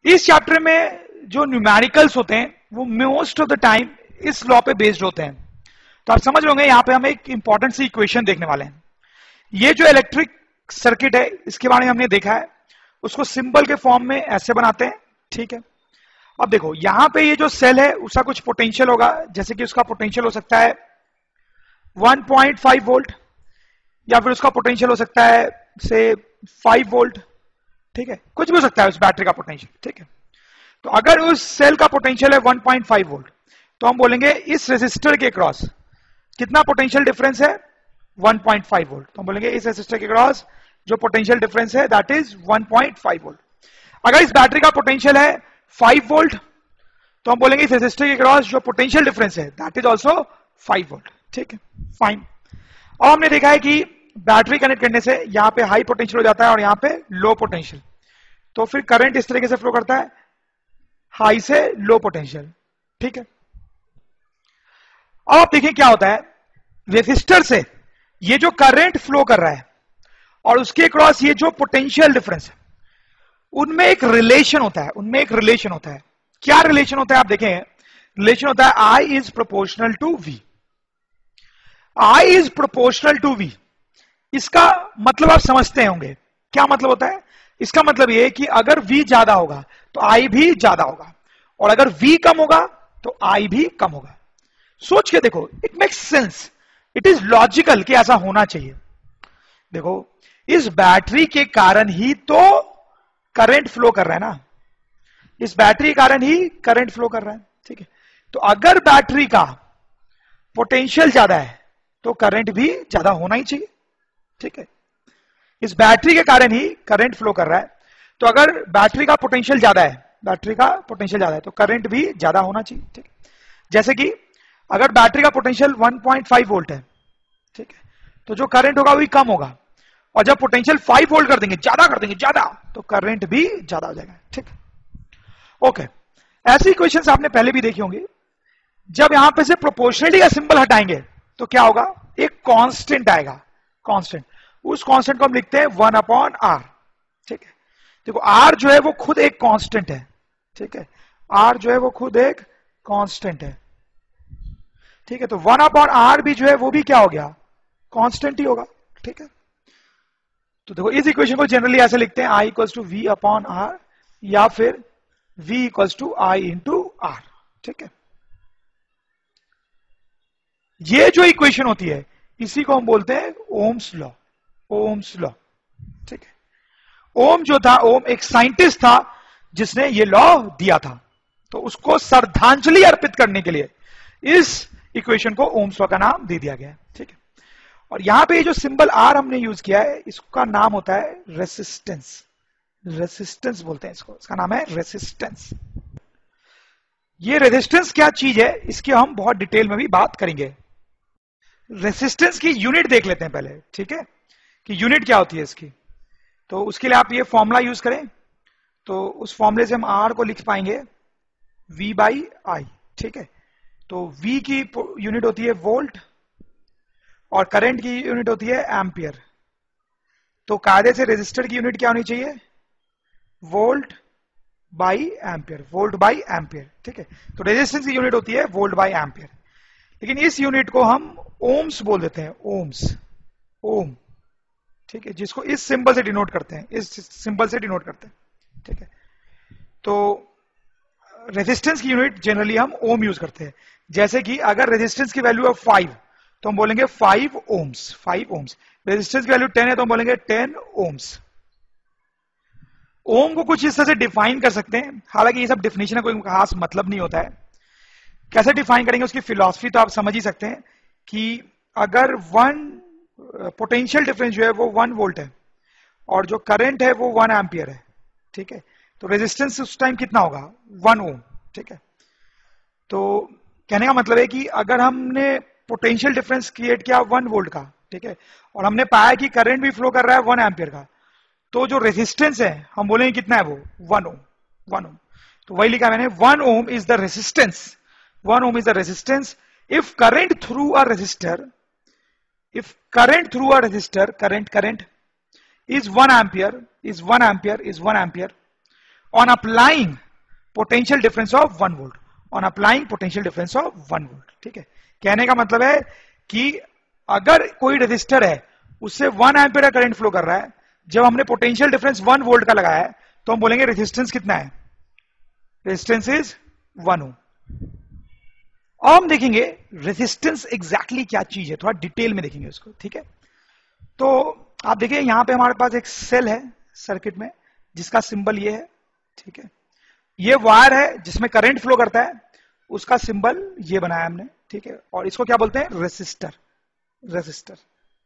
इस चैप्टर में जो न्यूमेरिकल्स होते हैं वो मोस्ट ऑफ द टाइम इस लॉ पे बेस्ड होते हैं। तो आप समझ लोगे यहां पे हम एक इंपॉर्टेंट सी इक्वेशन देखने वाले हैं। ये जो इलेक्ट्रिक सर्किट है इसके बारे में हमने देखा है, उसको सिंबल के फॉर्म में ऐसे बनाते हैं, ठीक है। अब देखो यहां पे ये जो सेल है उसका कुछ पोटेंशियल होगा, जैसे कि उसका पोटेंशियल हो सकता है 1.5 वोल्ट या फिर उसका पोटेंशियल हो सकता है से 5 वोल्ट, ठीक है, कुछ भी हो सकता है उस बैटरी का पोटेंशियल, ठीक है। तो अगर उस सेल का पोटेंशियल है 1.5 वोल्ट तो हम बोलेंगे इस रेजिस्टर के क्रॉस कितना पोटेंशियल डिफरेंस है 1.5 वोल्ट। तो हम बोलेंगे इस रेजिस्टर के क्रॉस जो पोटेंशियल डिफरेंस है दैट इज 1.5 वोल्ट। अगर इस बैटरी का पोटेंशियल है 5 वोल्ट तो हम बोलेंगे इस रेजिस्टर के क्रॉस जो पोटेंशियल डिफरेंस है दैट इज ऑल्सो 5 वोल्ट, ठीक है, फाइन। और हमने देखा है कि बैटरी कनेक्ट करने से यहां पे हाई पोटेंशियल हो जाता है और यहां पे लो पोटेंशियल, तो फिर करंट इस तरीके से फ्लो करता है हाई से लो पोटेंशियल, ठीक है। अब आप देखिए क्या होता है, रेजिस्टर से ये जो करंट फ्लो कर रहा है और उसके क्रॉस ये जो पोटेंशियल डिफरेंस है उनमें एक रिलेशन होता है, उनमें एक रिलेशन होता है। क्या रिलेशन होता है आप देखें, रिलेशन होता है I is proportional to V। I is proportional to V, इसका मतलब आप समझते होंगे क्या मतलब होता है। इसका मतलब ये कि अगर V ज्यादा होगा तो I भी ज्यादा होगा और अगर V कम होगा तो I भी कम होगा। सोच के देखो, it makes sense, it is logical कि ऐसा होना चाहिए। देखो इस बैटरी के कारण ही तो करंट फ्लो कर रहा है ना, इस बैटरी के कारण ही करंट फ्लो कर रहा है, ठीक है। तो अगर बैटरी का पोटेंशियल ज्यादा है तो करंट भी ज्यादा होना ही चाहिए, ठीक है। इस बैटरी के कारण ही करंट फ्लो कर रहा है, तो अगर बैटरी का पोटेंशियल ज्यादा है, बैटरी का पोटेंशियल ज्यादा है तो करंट भी ज्यादा होना चाहिए, ठीक है। जैसे कि अगर बैटरी का पोटेंशियल 1.5 वोल्ट है, ठीक है, तो जो करंट होगा वही कम होगा, और जब पोटेंशियल 5 वोल्ट कर देंगे, ज्यादा कर देंगे ज्यादा, तो करंट भी ज्यादा हो जाएगा, ठीक है। ओके, ऐसी इक्वेशंस आपने पहले भी देखी होंगी। जब यहां पे से प्रोपोर्शनलिटी का सिंबल हटाएंगे तो क्या होगा, एक कांस्टेंट आएगा, कांस्टेंट। उस कांस्टेंट को हम लिखते हैं 1/r, ठीक है। देखो r जो है वो खुद एक कांस्टेंट है, ठीक है, r जो है वो खुद एक कांस्टेंट है, ठीक है। तो 1/r भी जो है वो भी क्या हो गया, कांस्टेंट ही होगा, ठीक है। तो देखो इस इक्वेशन को जनरली ऐसे लिखते हैं I इक्वल्स टू V/r या फिर V equals to I into R, ठीक है। ये जो इक्वेशन होती है इसी को हम बोलते हैं ओम्स लॉ, ओम्स लॉ, ठीक है। ओम जो था, ओम एक साइंटिस्ट था जिसने ये लॉ दिया था, तो उसको श्रद्धांजलि अर्पित करने के लिए इस इक्वेशन को ओम्स लॉ का नाम दे दिया गया है, ठीक है। और यहां पे जो सिंबल R हमने यूज किया है इसका नाम होता है रेसिस्टेंस, रेसिस्टेंस बोलते हैं इसको, इसका नाम है रेसिस्टेंस। ये रेजिस्टेंस क्या चीज है इसकी हम बहुत डिटेल में भी बात करेंगे। रेसिस्टेंस की यूनिट देख लेते हैं पहले, ठीक है, कि यूनिट क्या होती है इसकी। तो उसके लिए आप ये फॉर्मूला यूज करें, तो उस फॉर्मूले से हम R को लिख पाएंगे V/I, ठीक है। तो V की यूनिट होती है वोल्ट और करंट की यूनिट होती है एम्पियर। तो कायदे से रेजिस्टर की यूनिट क्या होनी चाहिए, volt by ampere, volt by ampere, ठीक है। तो रेजिस्टेंस की यूनिट होती है वोल्ट बाई एम्पियर, लेकिन इस यूनिट को हम ओम्स बोल देते हैं, ओम्स, ओम, ठीक है, जिसको इस सिंबल से डिनोट करते हैं, इस सिंबल से डिनोट करते हैं, ठीक है। तो रेजिस्टेंस की यूनिट जनरली हम ओम यूज करते हैं। जैसे कि अगर रेजिस्टेंस की वैल्यू है 5 तो हम बोलेंगे 5 ओम्स, 5 ओम्स। रेजिस्टेंस की वैल्यू 10 है तो हम बोलेंगे 10 ओम्स। ओम को कुछ इस तरह से डिफाइन कर सकते हैं, हालांकि ये सब डिफिनेशन का कोई खास मतलब नहीं होता है। कैसे डिफाइन करेंगे उसकी फिलॉसफी तो आप समझ ही सकते हैं कि अगर पोटेंशियल डिफरेंस जो है वो 1 वोल्ट है और जो करंट है वो 1 एम्पियर है, ठीक है, तो रेजिस्टेंस उस टाइम कितना होगा, 1 ओम, ठीक है। तो कहने का मतलब है कि अगर हमने पोटेंशियल डिफरेंस क्रिएट किया 1 वोल्ट का, ठीक है, और हमने पाया कि करंट भी फ्लो कर रहा है 1 एम्पियर का, तो जो रेजिस्टेंस है हम बोलेंगे कितना है वो 1 ओम, 1 ओम। तो वही लिखा मैंने, 1 ohm is the resistance, 1 ohm is the resistance if current through a resistor, if current through a resistor, current is 1 ampere, is 1 ampere, is 1 ampere, on applying potential difference of 1 volt, on applying potential difference of 1 volt. ठीक है, कहने का मतलब है कि अगर कोई resistor है उससे 1 एम्पीयर का करंट फ्लो कर रहा है, जब हमने पोटेंशियल डिफरेंस 1 वोल्ट का लगाया है तो हम बोलेंगे रेजिस्टेंस कितना है, रेजिस्टेंस इज 1 ओम। और हम देखेंगे रेजिस्टेंस एग्जैक्टली क्या चीज है, थोड़ा डिटेल में देखेंगे उसको। ठीक है, तो आप देखिए यहां पे हमारे पास एक सेल है सर्किट में जिसका सिंबल ये है। ठीक है, ये वायर है जिसमें करंट फ्लो करता है, उसका सिंबल ये बनाया हमने। ठीक है, और इसको क्या बोलते हैं, रेसिस्टर, रेसिस्टर।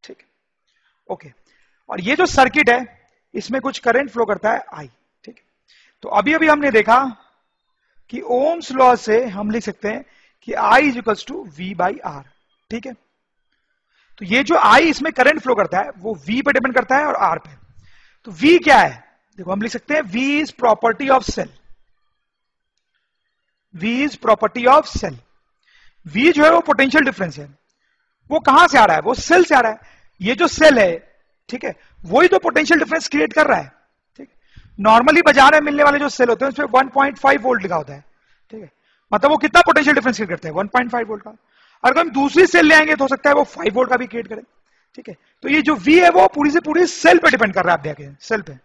ठीक है, ओके। और ये जो सर्किट है इसमें कुछ करंट फ्लो करता है आई। ठीक है, तो अभी अभी हमने देखा कि ओम्स लॉ से हम लिख सकते हैं कि I is equals to V by R. ठीक है, तो ये जो आई इसमें करंट फ्लो करता है वो V पे डिपेंड करता है और R पे। तो V क्या है, देखो हम लिख सकते हैं V is property of cell, V is property of cell. V जो है वो पोटेंशियल डिफरेंस है, वो कहां से आ रहा है, वो सेल से आ रहा है। ये जो सेल है, ठीक है, वही तो पोटेंशियल डिफरेंस क्रिएट कर रहा है। ठीक है, नॉर्मली बाजार में मिलने वाले जो सेल होते हैं उसमें 1.5 वोल्ट लिखा होता है। ठीक है, मतलब वो कितना पोटेंशियल डिफरेंस क्रिएट करते हैं, 1.5 वोल्ट का। अगर हम दूसरी सेल ले आएंगे तो हो सकता है वो 5 वोल्ट का भी क्रिएट करे। ठीक है, तो ये जो V है वो पूरी से पूरी सेल पे डिपेंड कर रहा है। आप देखें सेल पे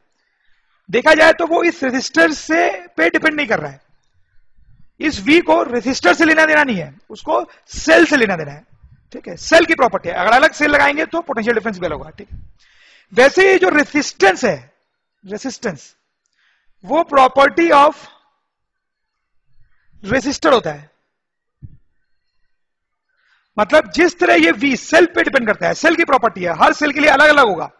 देखा जाए तो वो इस रेजिस्टर से पे डिपेंड नहीं कर रहा है। इस V को रेजिस्टर से लेना देना नहीं है, उसको सेल से लेना देना है। ठीक है, सेल की प्रॉपर्टी है, अगर अलग सेल लगाएंगे तो पोटेंशियल डिफरेंस भी अलग होगा। ठीक है, वैसे ये जो रेजिस्टेंस है, रेजिस्टेंस वो प्रॉपर्टी ऑफ रेजिस्टर होता है। मतलब जिस तरह ये V सेल पे डिपेंड करता है, सेल की प्रॉपर्टी है, हर सेल के लिए अलग अलग होगा,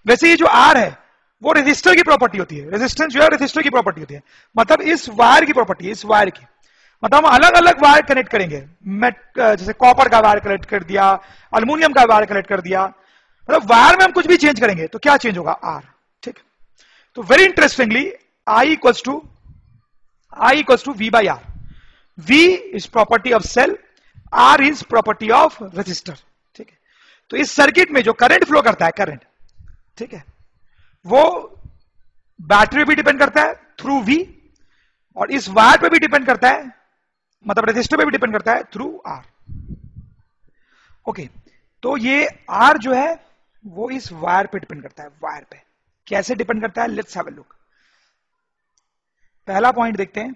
वैसे ये जो R है वो रेजिस्टर की प्रॉपर्टी होती है। रेजिस्टेंस जो है रेजिस्टर की प्रॉपर्टी होती है, मतलब इस वायर की प्रॉपर्टी है, इस वायर की। मतलब हम अलग अलग वायर कनेक्ट करेंगे, जैसे कॉपर का वायर कनेक्ट कर दिया, अल्युमिनियम का वायर कनेक्ट कर दिया, मतलब वायर में हम कुछ भी चेंज करेंगे तो क्या चेंज होगा, R। ठीक, तो very interestingly I equals to V by R। V is property of cell, R is property of resistor. ठीक है, तो इस सर्किट में जो करंट फ्लो करता है, करंट, ठीक है, वो बैटरी पे भी डिपेंड करता है थ्रू V, और इस वायर पे भी डिपेंड करता है, मतलब रेजिस्टर पे भी डिपेंड करता है थ्रू R। ओके, तो ये R जो है वो इस वायर पे डिपेंड करता है। वायर पे कैसे डिपेंड करता है, लेट्स हैव अ लुक। पहला पॉइंट देखते हैं,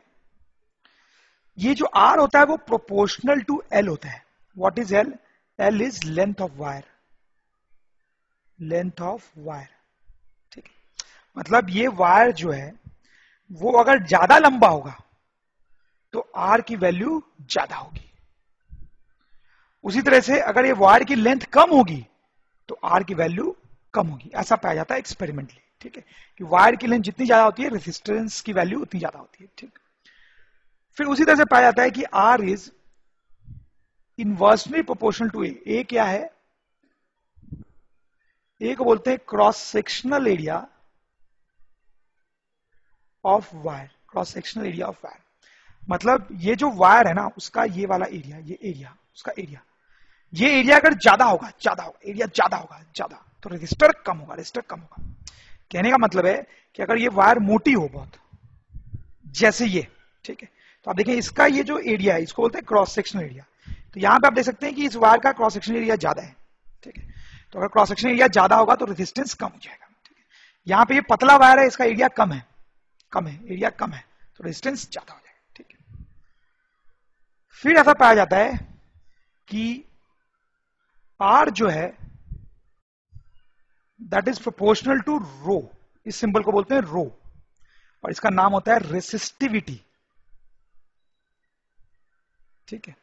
ये जो R होता है वो प्रोपोर्शनल टू L होता है। What is L? L is length of wire, length of wire. ठीक है, मतलब ये वायर जो है वो अगर ज्यादा लंबा होगा तो R की वैल्यू ज्यादा होगी। उसी तरह से अगर ये वायर की लेंथ कम होगी तो R की वैल्यू कम होगी। ऐसा पाया जाता है एक्सपेरिमेंटली। ठीक है, कि वायर की लेंथ जितनी ज्यादा होती है रेजिस्टेंस की वैल्यू उतनी ज्यादा होती है। ठीक, फिर उसी तरह से पाया जाता है कि R is inversely proportional to A। A क्या है, A को बोलते हैं cross sectional area of wire, cross sectional area of wire. मतलब ये जो वायर है ना उसका ये वाला एरिया, ये एरिया, उसका एरिया, ये एरिया अगर ज्यादा होगा, एरिया ज्यादा होगा, ज्यादा, तो रेजिस्टर कम होगा, रेजिस्टर कम होगा। कहने का मतलब है कि अगर ये वायर मोटी हो बहुत, जैसे ये, ठीक है, तो आप देखें इसका ये जो एरिया है इसको बोलते हैं क्रॉस सेक्शनल एरिया। तो यहां पे आप देख सकते हैं कि इस वायर का क्रॉस सेक्शनल एरिया ज्यादा है। ठीक है, तो अगर क्रॉस सेक्शनल एरिया ज्यादा होगा तो रेजिस्टेंस कम हो जाएगा। ठीक है, यहां पे ये पतला वायर है, इसका एरिया कम है, एरिया कम है, तो रेजिस्टेंस ज्यादा हो जाएगा। ठीक है, फिर ऐसा पाया जाता है कि R जो है दैट इज प्रोपोर्शनल टू रो। इस सिंबल को बोलते हैं रो, और इसका नाम होता है रेसिस्टिविटी। ठीक है,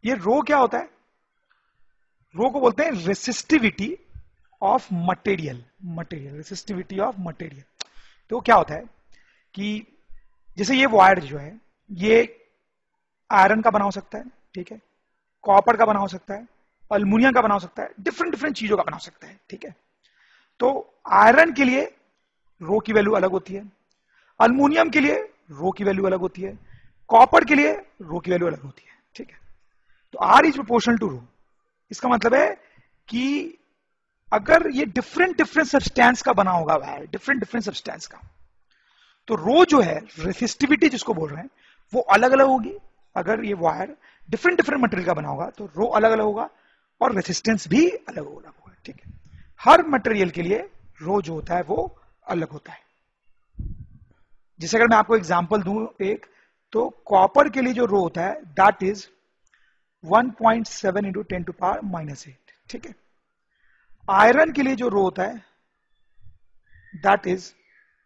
ये रो क्या होता है, रो को बोलते हैं resistivity of material, resistivity of material. तो क्या होता है कि जैसे ये वायर जो है ये आयरन का बना हो सकता है, ठीक है, कॉपर का बना हो सकता है, अल्युमिनियम का बना हो सकता है, डिफरेंट चीजों का बना हो सकता है। ठीक है, तो आयरन के लिए रो की वैल्यू अलग होती है, अल्युमिनियम के लिए रो की वैल्यू अलग होती है, कॉपर के लिए रो की वैल्यू अलग होती है। ठीक है, तो R इज प्रोपोर्शनल टू रो। इसका मतलब है कि अगर ये डिफरेंट सब्सटेंस का बना होगा वायर, डिफरेंट सब्सटेंस का, तो रो जो है रेसिस्टिविटी जिसको बोल रहे हैं वो अलग अलग होगी। अगर ये वायर डिफरेंट डिफरेंट मटेरियल का बना होगा तो रो अलग अलग होगा और रेसिस्टेंस भी अलग अलग होगा। ठीक है, हर मटेरियल के लिए रो जो होता है वो अलग होता है। जैसे अगर मैं आपको एग्जांपल दूं एक, तो कॉपर के लिए जो रो होता है that is 1.7 into 10 to power -8। ठीक है, आयरन के लिए जो रो होता है that is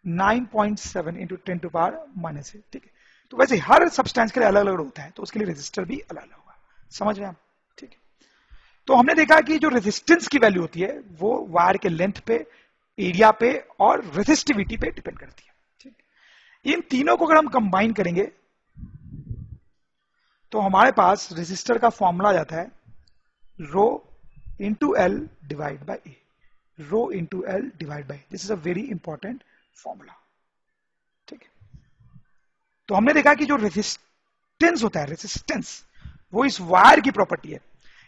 9.7 into 10 to power -8। ठीक है, तो वैसे हर सब्सटेंस के लिए अलग अलग होता है, तो उसके लिए रेजिस्टर भी अलग अलग होगा। समझ रहे हैं आप? ठीक है, तो हमने देखा कि जो रेजिस्टेंस की वैल्यू होती है वो वायर के लेंथ पे, एरिया पे और रेजिस्टिविटी पे डिपेंड करती है। ठीक, इन तीनों को अगर हम कंबाइन करेंगे तो हमारे पास रेजिस्टर का फॉर्मूला आ जाता है rho into L divide by A. Rho into L divide by, this is a very important formula. ठीक है, तो हमने देखा कि जो रेजिस्टेंस होता है, रेजिस्टेंस वो इस वायर की प्रॉपर्टी है।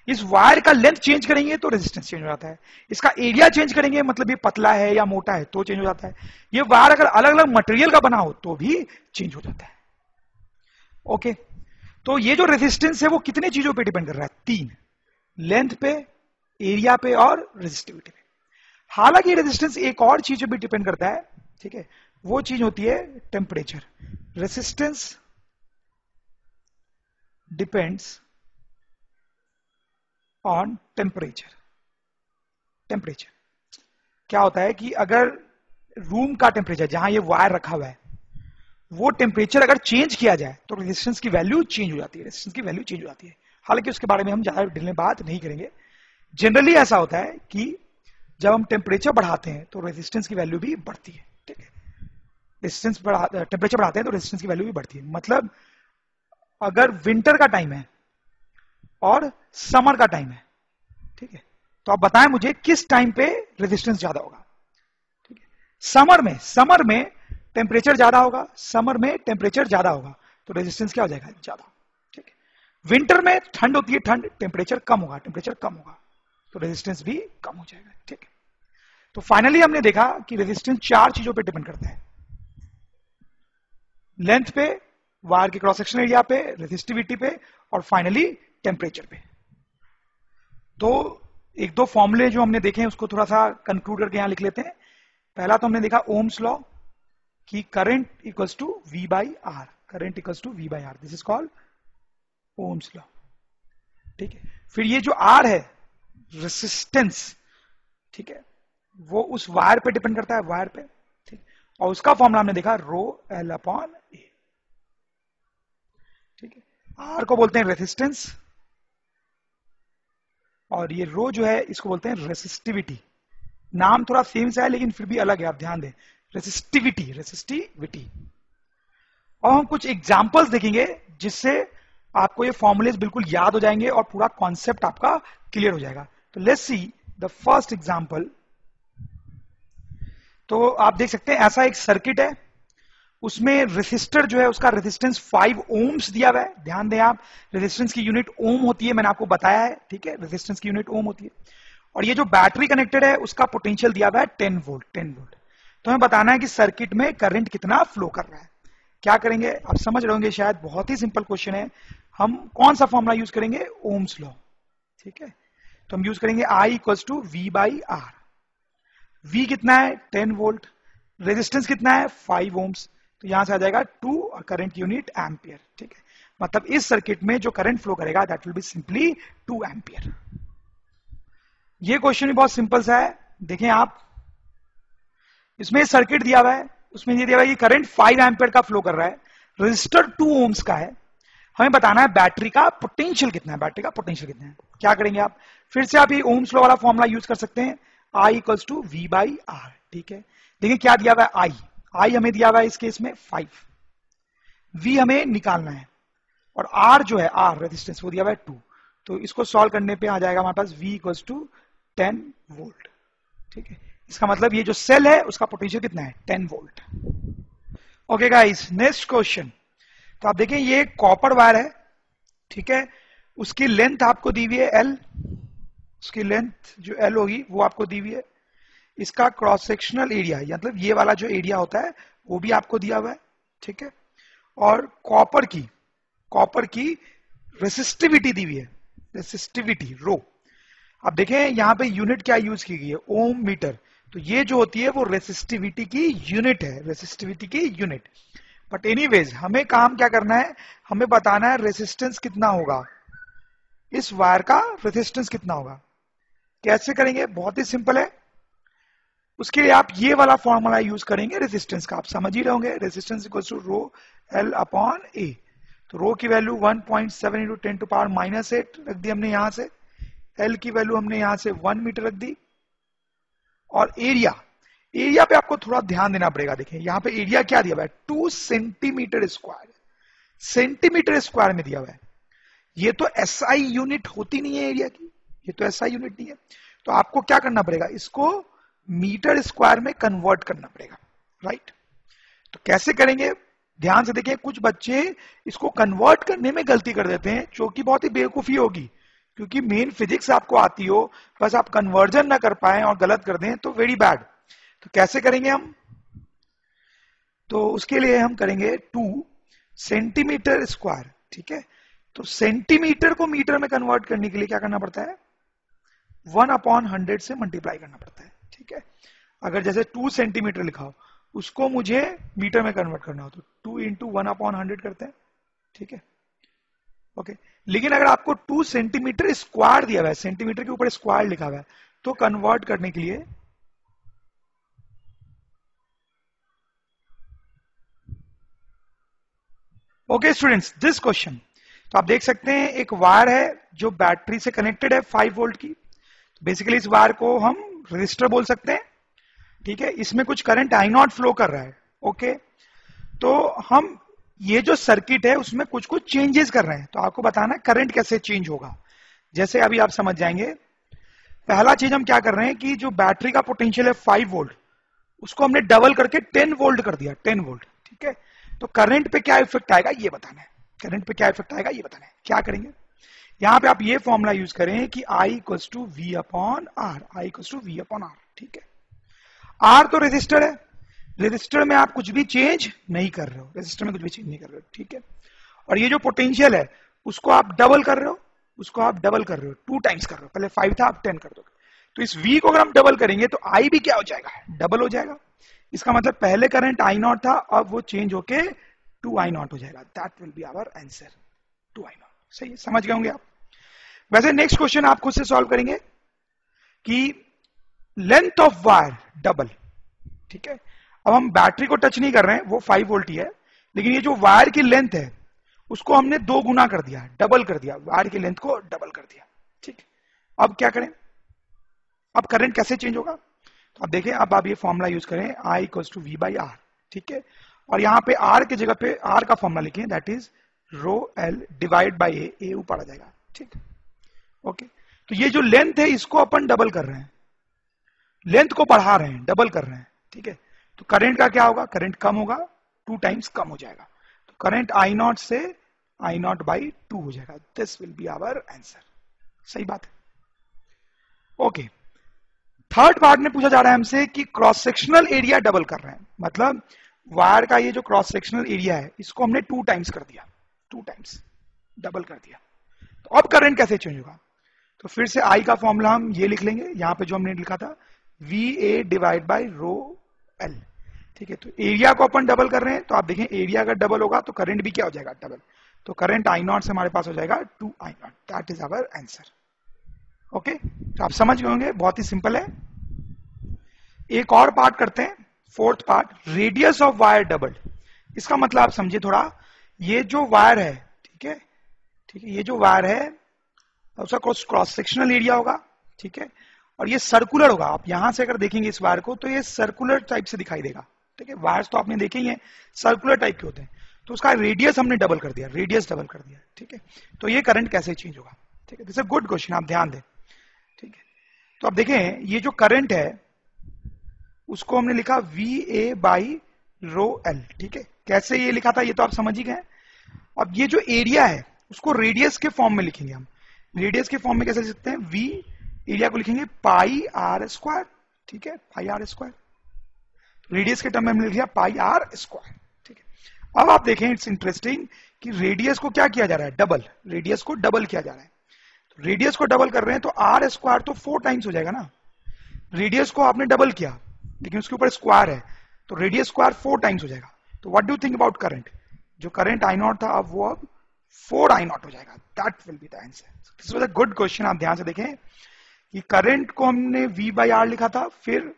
इस वायर का लेंथ चेंज करेंगे तो रेजिस्टेंस चेंज हो जाता है, इसका एरिया चेंज करेंगे मतलब ये पतला है या मोटा है तो चेंज हो जाता है, ये वायर अगर अलग अलग मटेरियल का बना हो तो भी चेंज हो जाता है। ओके, तो ये जो रेजिस्टेंस है वो कितने चीजों पे डिपेंड कर रहा है? 3, लेंथ पे, एरिया पे और रेजिस्टिविटी पे। हालांकि रेजिस्टेंस एक और चीज पे भी डिपेंड करता है। ठीक है, वो चीज होती है temperature. Resistance depends on temperature. Temperature क्या होता है कि अगर रूम का टेम्परेचर जहां ये वायर रखा हुआ है वो टेम्परेचर अगर चेंज किया जाए तो रेजिस्टेंस की वैल्यू चेंज हो जाती है, रेजिस्टेंस की वैल्यू चेंज हो जाती है। हालांकि उसके बारे में हम ज्यादा डिटेल में बात नहीं करेंगे। जनरली ऐसा होता है कि जब हम टेम्परेचर बढ़ाते हैं तो रेजिस्टेंस की वैल्यू भी बढ़ती है। ठीक है, रेजिस्टेंस टेम्परेचर बढ़ाते हैं तो रेजिस्टेंस की वैल्यू भी बढ़ती है। मतलब अगर विंटर का टाइम है और समर का टाइम है, ठीक है, तो आप बताएं मुझे किस टाइम पे रेजिस्टेंस ज्यादा होगा? ठीक है, समर में टेम्परेचर ज्यादा होगा, समर में टेम्परेचर ज्यादा होगा तो रेजिस्टेंस क्या हो जाएगा? ज्यादा। ठीक है, विंटर में ठंड होती है, ठंड, टेम्परेचर कम होगा, टेम्परेचर कम होगा तो रेजिस्टेंस भी कम हो जाएगा। ठीक है, तो फाइनली हमने देखा कि रेजिस्टेंस 4 चीजों पे डिपेंड करता है, लेंथ पे, वायर के क्रॉस सेक्शन एरिया पे, रेजिस्टिविटी पे और फाइनली टेम्परेचर पे। तो एक दो फॉर्मूले जो हमने देखे हैं उसको थोड़ा सा कंक्लूड करके यहां लिख लेते हैं। पहला तो हमने देखा ओम्स लॉ कि current equals to V by R, current equals to V by R, this is called Ohm's law. ठीक है, फिर ये जो R है रेसिस्टेंस, ठीक है, वो उस वायर पे डिपेंड करता है, वायर पे। ठीक, और उसका फॉर्मूला हमने देखा रो L अपॉन ए। ठीक है, R को बोलते हैं रेसिस्टेंस और ये रो जो है इसको बोलते हैं रेसिस्टिविटी। नाम थोड़ा सेम सा है लेकिन फिर भी अलग है, आप ध्यान दें, रेसिस्टिविटी, रेसिस्टिविटी। और हम कुछ एग्जांपल्स देखेंगे जिससे आपको ये फॉर्मूलेज बिल्कुल याद हो जाएंगे और पूरा कॉन्सेप्ट आपका क्लियर हो जाएगा। तो let's see the first example. तो आप देख सकते हैं ऐसा एक सर्किट है, उसमें रेसिस्टर जो है उसका रेजिस्टेंस 5 ओम्स दिया हुआ है। ध्यान दें आप, रेजिस्टेंस की यूनिट ओम होती है, मैंने आपको बताया है। ठीक है, रेजिस्टेंस की यूनिट ओम होती है। और ये जो बैटरी कनेक्टेड है उसका पोटेंशियल दिया हुआ है 10 वोल्ट, 10 वोल्ट। तो हमें बताना है कि सर्किट में करंट कितना फ्लो कर रहा है। क्या करेंगे आप समझ रहे होंगे शायद, बहुत ही सिंपल क्वेश्चन है। हम कौन सा फॉर्मूला यूज करेंगे? Ohm's law. ठीक है, तो हम यूज करेंगे I equals to V by R. V कितना है? 10 वोल्ट। रेजिस्टेंस कितना है? 5 ओम्स। तो यहां से आ जाएगा 2 और करंट यूनिट एम्पियर। ठीक है, मतलब इस सर्किट में जो करंट फ्लो करेगा that will be simply 2 ampere. ये क्वेश्चन भी बहुत सिंपल सा है। देखें आप, इसमें सर्किट दिया हुआ है, उसमें ये दिया हुआ है कि करंट 5 एम्पियर का फ्लो कर रहा है, रजिस्टर 2 ओम्स का है। हमें बताना है बैटरी का पोटेंशियल कितना है, बैटरी का पोटेंशियल कितना है। क्या करेंगे आप? फिर से आप ये ओम्स लॉ वाला फॉर्मूला यूज कर सकते हैं, I equals to V by R. ठीक है, देखिए क्या दिया हुआ है, I हमें दिया हुआ है इस केस में 5, V हमें निकालना है और R जो है, R रेजिस्टेंस, वो दिया हुआ है 2। तो इसको सॉल्व करने पे आ जाएगा हमारे पास V इक्वल्स टू 10 वोल्ट। ठीक है, इसका मतलब ये जो सेल है उसका पोटेंशियल कितना है? 10 volt. Okay guys, next question. तो आप देखें ये कॉपर वायर है, ठीक है, उसकी लेंथ आपको दी हुई है L, उसकी लेंथ जो L होगी वो आपको दी हुई है। इसका क्रॉस सेक्शनल एरिया, मतलब ये वाला जो एरिया होता है वो भी आपको दिया हुआ है, ठीक है। और कॉपर की रेसिस्टिविटी दी हुई है, रेसिस्टिविटी रो। अब देखें यहां पे यूनिट क्या यूज की गई है, ओम मीटर। तो ये जो होती है वो रेसिस्टिविटी की यूनिट है, रेसिस्टिविटी की यूनिट। बट एनीवेज हमें काम क्या करना है, हमें बताना है रेसिस्टेंस कितना होगा, इस वायर का रेसिस्टेंस कितना होगा। कैसे करेंगे, बहुत ही सिंपल है। उसके लिए आप ये वाला फॉर्मूला यूज करेंगे रेजिस्टेंस का, आप समझ ही रहोगे। Resistance equals to rho L upon A. तो रो की वैल्यू 1.7 इंटू 10 टू पावर -8 रख दी हमने यहां से, एल की वैल्यू हमने यहां से 1 मीटर रख दी। और एरिया पे आपको थोड़ा ध्यान देना पड़ेगा। देखिए यहां पे एरिया क्या दिया हुआ है, 2 सेंटीमीटर स्क्वायर, सेंटीमीटर स्क्वायर में दिया हुआ है। ये तो एसआई यूनिट होती नहीं है एरिया की, ये तो एसआई यूनिट नहीं है। तो आपको क्या करना पड़ेगा, इसको मीटर स्क्वायर में कन्वर्ट करना पड़ेगा, राइट। तो कैसे करेंगे, ध्यान से देखें। कुछ बच्चे इसको कन्वर्ट करने में गलती कर देते हैं, जो कि बहुत ही बेवकूफी होगी, क्योंकि मेन फिजिक्स आपको आती हो, बस आप कन्वर्जन ना कर पाए और गलत कर दें तो वेरी बैड। तो कैसे करेंगे हम, तो उसके लिए हम करेंगे 2 सेंटीमीटर स्क्वायर, ठीक है। तो सेंटीमीटर को मीटर में कन्वर्ट करने के लिए क्या करना पड़ता है, 1/100 से मल्टीप्लाई करना पड़ता है, ठीक है। अगर जैसे 2 सेंटीमीटर लिखा हो, उसको मुझे मीटर में कन्वर्ट करना हो तो 2 इंटू 1/100 करते हैं, ठीक है, ओके। लेकिन अगर आपको 2 सेंटीमीटर स्क्वायर दिया हुआ है, सेंटीमीटर के ऊपर स्क्वायर लिखा हुआ है, तो कन्वर्ट करने के लिए ओके स्टूडेंट्स, दिस क्वेश्चन। तो आप देख सकते हैं एक वायर है जो बैटरी से कनेक्टेड है 5 वोल्ट की। बेसिकली इस वायर को हम रजिस्टर बोल सकते हैं, ठीक है। इसमें कुछ करंट आई नॉट फ्लो कर रहा है, ओके। तो हम ये जो सर्किट है उसमें कुछ कुछ चेंजेस कर रहे हैं, तो आपको बताना है करंट कैसे चेंज होगा। जैसे अभी आप समझ जाएंगे। पहला चीज हम क्या कर रहे हैं कि जो बैटरी का पोटेंशियल है 5 वोल्ट, उसको हमने डबल करके 10 वोल्ट कर दिया, 10 वोल्ट, ठीक है। तो करंट पे क्या इफेक्ट आएगा ये बताना है, करंट पे क्या इफेक्ट आएगा ये बताना है। क्या करेंगे, यहां पे आप ये फॉर्मूला यूज करें कि I equals to V upon R, I equals to V upon R, ठीक है। आर तो रेजिस्टर है, रेजिस्टर में आप कुछ भी चेंज नहीं कर रहे हो, रेजिस्टर में कुछ भी चेंज नहीं कर रहे हो, ठीक है। और ये जो पोटेंशियल है उसको आप डबल कर रहे हो, उसको आप डबल कर रहे हो, 2 टाइम्स कर रहे हो। पहले 5 था, आप 10 कर दोगे। तो इस V को अगर हम डबल करेंगे तो I भी क्या हो जाएगा, डबल हो जाएगा। इसका मतलब पहले करंट I नॉट था, अब वो चेंज होके 2I नॉट हो जाएगा। That will be our answer, 2I naught. सही है, समझ गए होंगे आप। वैसे नेक्स्ट क्वेश्चन आप खुद से सॉल्व करेंगे कि लेंथ ऑफ वायर डबल, ठीक है। अब हम बैटरी को टच नहीं कर रहे हैं, वो 5 वोल्ट ही है, लेकिन ये जो वायर की लेंथ है उसको हमने 2 गुना कर दिया, डबल कर दिया, वायर की लेंथ को डबल कर दिया, ठीक। अब क्या करें, अब करंट कैसे चेंज होगा, तो आप देखें। अब आप ये फॉर्मूला यूज करें, I equals to V by R, ठीक है। और यहां पे R की जगह पे R का फॉर्मूला लिखें, that is rho L divide by A ऊपर आ जाएगा, ठीक, ओके। तो ये जो लेंथ है इसको अपन डबल कर रहे हैं, लेंथ को बढ़ा रहे हैं, डबल कर रहे हैं, ठीक है। तो करंट का क्या होगा, करंट कम होगा, 2 टाइम्स कम हो जाएगा। तो करंट I नॉट से I नॉट बाई 2 हो जाएगा। This will be our answer, सही बात है, ओके। थर्ड पार्ट में पूछा जा रहा है हमसे कि क्रॉस सेक्शनल एरिया डबल कर रहे हैं, मतलब वायर का ये जो क्रॉस सेक्शनल एरिया है इसको हमने 2 टाइम्स कर दिया, 2 टाइम्स डबल कर दिया। तो अब करंट कैसे चेंज होगा, तो फिर से I का फॉर्मूला हम ये लिख लेंगे, यहां पे जो हमने लिखा था VA divide by rho L, ठीक है। तो एरिया को अपन डबल कर रहे हैं, तो आप देखें एरिया अगर डबल होगा तो करंट भी क्या हो जाएगा, डबल। तो करंट I नॉट से हमारे पास हो जाएगा 2I naught, that is our answer, okay. तो आप समझ गए होंगे, बहुत ही सिंपल है। एक और पार्ट करते हैं, 4th part, radius of wire doubled. इसका मतलब आप समझिए थोड़ा, ये जो वायर है, ठीक है, ठीक है, ये जो वायर है उसका क्रॉस सेक्शनल एरिया होगा, ठीक है। और ये सर्कुलर होगा, आप यहां से अगर देखेंगे इस वायर को तो ये सर्कुलर टाइप से दिखाई देगा, ठीक है। वायर्स तो आपने देखे ही हैं, सर्कुलर टाइप के होते हैं। तो उसका रेडियस हमने डबल कर दिया, रेडियस डबल कर दिया, ठीक है। तो ये करंट कैसे चेंज होगा, ठीक है। This is a good question, आप ध्यान दें, ठीक है। तो अब देखें ये जो करंट है उसको हमने लिखा VA बाई रो एल, ठीक है। कैसे ये लिखा था ये तो आप समझ ही गए। अब ये जो एरिया है उसको रेडियस के फॉर्म में लिखेंगे हम। रेडियस के फॉर्म में कैसे लिख सकते हैं, V एरिया को लिखेंगे पाई R स्क्वायर, ठीक है, पाई आर स्क्वायर, रेडियस के टर्म में हमने लिखा पाई आर स्क्वायर। ठीक है, अब आप देखें इट्स इंटरेस्टिंग कि रेडियस को क्या किया जा रहा है, डबल, रेडियस को डबल किया जा रहा है। तो रेडियस को डबल कर रहे हैं तो आर स्क्वायर तो 4 टाइम्स हो जाएगा ना, रेडियस को आपने डबल किया लेकिन उसके ऊपर स्क्वायर है तो रेडियस स्क्वायर 4 टाइम्स हो जाएगा। तो what do you think about current, जो करंट आई नॉट था अब वो अब 4 आई नॉट हो जाएगा, that will be the answer. This was a good question. आप ध्यान से देखें कि करंट को हमने V बाई आर लिखा था, फिर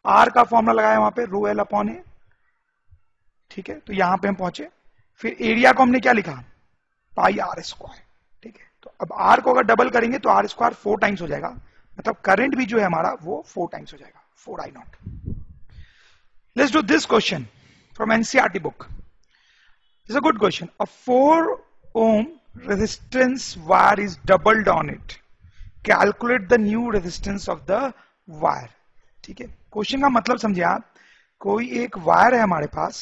R का फॉर्मूला लगाया वहां पे रो एल अपॉन ए, ठीक है, तो यहां पे हम पहुंचे। फिर एरिया को हमने क्या लिखा, पाई आर स्क्वायर। ठीक है, तो अब R को अगर डबल करेंगे तो आर स्क्वायर 4 टाइम्स हो जाएगा, मतलब करंट भी जो है हमारा वो 4 टाइम्स हो जाएगा, 4 I naught. Let's do this question from NCERT book, it's a good question. A 4 ohm resistance wire is doubled on it, calculate the new resistance of the wire। ठीक है, क्वेश्चन का मतलब समझे आप, कोई एक वायर है हमारे पास,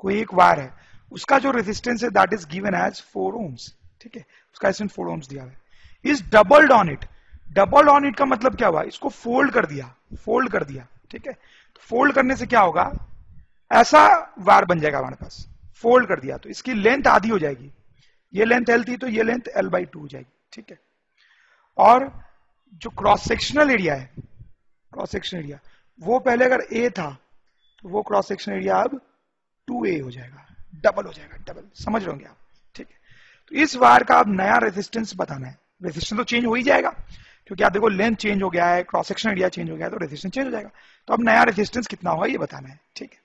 कोई एक वायर है, उसका जो रेजिस्टेंस है that is given as 4 ohms। ठीक है, उसका रेजिस्टेंस 4 ohms दिया हुआ है। Is doubled on it, doubled on it का मतलब क्या हुआ, इसको फोल्ड कर दिया, फोल्ड कर दिया। ठीक है, तो फोल्ड करने से क्या होगा, ऐसा वायर बन जाएगा हमारे पास, फोल्ड कर दिया तो इसकी लेंथ आधी हो जाएगी, ये लेंथ एल थी तो ये लेंथ एल बाई 2 हो जाएगी। ठीक है, और जो क्रॉस सेक्शनल एरिया है, क्रॉस सेक्शन एरिया वो पहले अगर ए था तो वो क्रॉस सेक्शन एरिया अब 2a हो जाएगा, डबल हो जाएगा, डबल, समझ रहे होंगे आप। ठीक है, तो इस वायर का अब नया रेजिस्टेंस बताना है। रेजिस्टेंस तो चेंज हो ही जाएगा क्योंकि आप देखो लेंथ चेंज हो गया है, क्रॉस सेक्शन एरिया चेंज हो गया है, तो रेजिस्टेंस चेंज हो जाएगा। तो अब नया रेजिस्टेंस कितना होगा ये बताना है। ठीक है,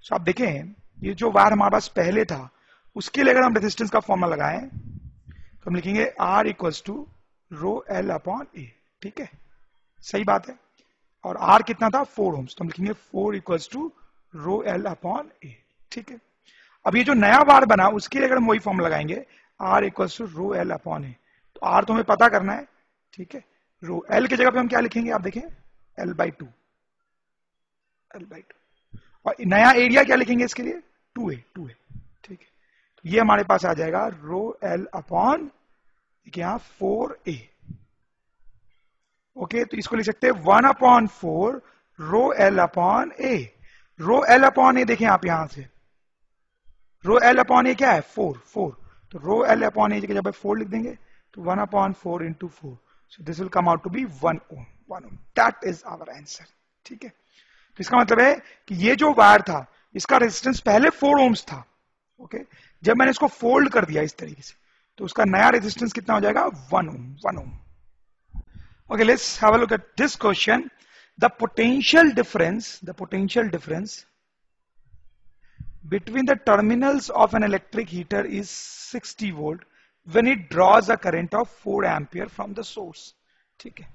तो आप देखें ये जो वायर हमारे पास पहले था उसके लिए अगर हम रेजिस्टेंस का फॉर्मूला लगाएं तो हम लिखेंगे R equals to rho L upon A. ठीक है, सही बात है, और R कितना था 4 ohms, तो हम लिखेंगे 4 equals to rho L upon A. ठीक है, अब ये जो नया वायर बना उसके लिए अगर हम वही फॉर्मूला लगाएंगे R equals to rho L upon A, तो R तो हमें पता करना है। ठीक है, रो एल की जगह पे हम क्या लिखेंगे, आप देखें एल बाई 2, एल बाई 2, और नया एरिया क्या लिखेंगे इसके लिए 2a, 2a। ठीक है, तो ये हमारे पास आ जाएगा रो एल अपॉन, देखिए यहां 4a। ओके, तो इसको लिख सकते हैं 1 अपॉन 4 रो एल अपॉन ए। रो एल अपॉन ए देखें आप यहां से, रो एल अपॉन ए क्या है 4, 4, तो रो एल अपॉन ए जब 4 लिख देंगे तो 1 upon 4 into 4, so this will come out to be 1 ohm, 1 ohm, that is our answer. ठीक है, तो इसका मतलब है कि ये जो वायर था इसका रेजिस्टेंस पहले 4 ohms था। ओके, जब मैंने इसको फोल्ड कर दिया इस तरीके से तो उसका नया रेजिस्टेंस कितना हो जाएगा 1 ohm, 1 ohm। Okay, let's have a look at this question. The potential difference between the terminals of an electric heater is 60 volt when it draws a current of 4 ampere from the source. ठीक है,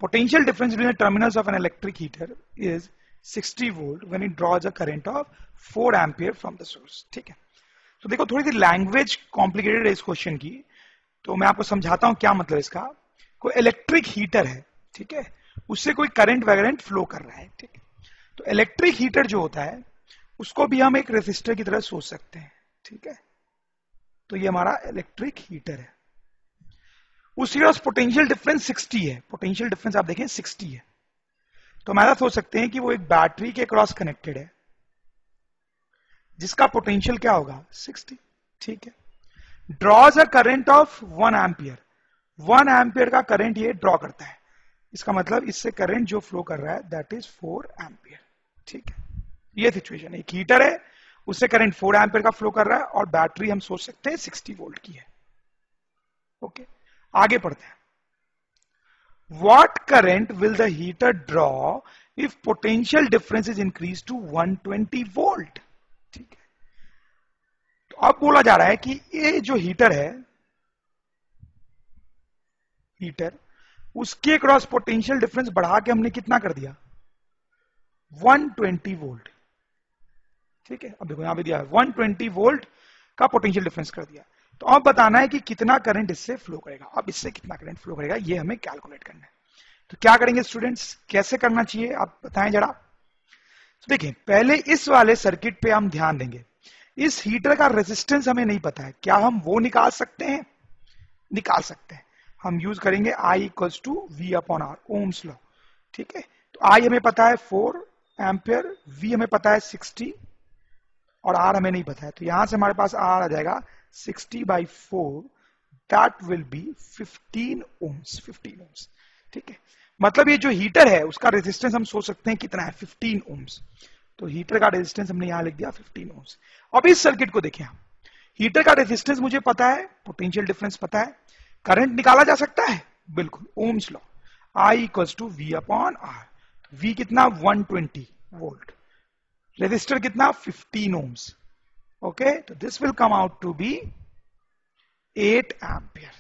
potential difference between the terminals of an electric heater is 60 volt when it draws a current of 4 ampere from the source. ठीक है, तो देखो थोड़ी सी language complicated है इस question की, तो मैं आपको समझाता हूं क्या मतलब इसका। कोई इलेक्ट्रिक हीटर है, ठीक है, उससे कोई करंट वगैरह फ्लो कर रहा है। ठीक है, तो इलेक्ट्रिक हीटर जो होता है उसको भी हम एक रेजिस्टर की तरह सोच सकते हैं। ठीक है, तो ये हमारा इलेक्ट्रिक हीटर है, उसके पास पोटेंशियल डिफरेंस 60 है, पोटेंशियल डिफरेंस आप देखें 60 है, तो हम ऐसा सोच सकते हैं कि वो एक बैटरी के क्रॉस कनेक्टेड है जिसका पोटेंशियल क्या होगा 60। ठीक है, draws a current of 1 ampere, 1 ampere का करंट ये ड्रॉ करता है, इसका मतलब इससे करंट जो फ्लो कर रहा है दैट इज 4 एम्पियर। ठीक है, ये सिचुएशन, एक हीटर है उससे करंट 4 एम्पियर का फ्लो कर रहा है और बैटरी हम सोच सकते हैं 60 वोल्ट की है। ओके, आगे पढ़ते हैं। What current will the heater draw if potential difference is increase to 120 volt. ठीक है, तो अब बोला जा रहा है कि ये जो हीटर है, हीटर उसके क्रॉस पोटेंशियल डिफरेंस बढ़ा के हमने कितना कर दिया 120 वोल्ट। ठीक है, अब देखो यहां पे दिया है 120 वोल्ट का पोटेंशियल डिफरेंस कर दिया, तो अब बताना है कि कितना करंट इससे फ्लो करेगा। अब इससे कितना करंट फ्लो करेगा ये हमें कैलकुलेट करना है। तो क्या करेंगे स्टूडेंट्स, कैसे करना चाहिए आप बताएं जरा। तो देखिए पहले इस वाले सर्किट पे हम ध्यान देंगे, इस हीटर का रेजिस्टेंस हमें नहीं पता है, क्या हम वो निकाल सकते हैं, निकाल सकते हैं। हम यूज करेंगे I equals to V upon R, Ohm's law. ठीक है, तो आई हमें पता है 4 एम्पियर, वी हमें पता है 60 और आर हमें नहीं पता है, तो यहां से हमारे पास आर आ जाएगा 60/4, that will be 15 ohms, 15 ohms. ठीक है, मतलब ये जो हीटर है उसका रेजिस्टेंस हम सोच सकते हैं कितना है, 15 ओम्स। तो हीटर का रेजिस्टेंस हमने यहां लिख दिया 15 ओम्स। अब इस सर्किट को देखें, हीटर का रेजिस्टेंस मुझे पता है, पोटेंशियल डिफरेंस पता है, करंट निकाला जा सकता है, बिल्कुल, ohms law, I equals to V upon R. V कितना, 120 वोल्ट, रेजिस्टर कितना, 15 ओम्स। ओके, तो this will come out to be 8 ampere,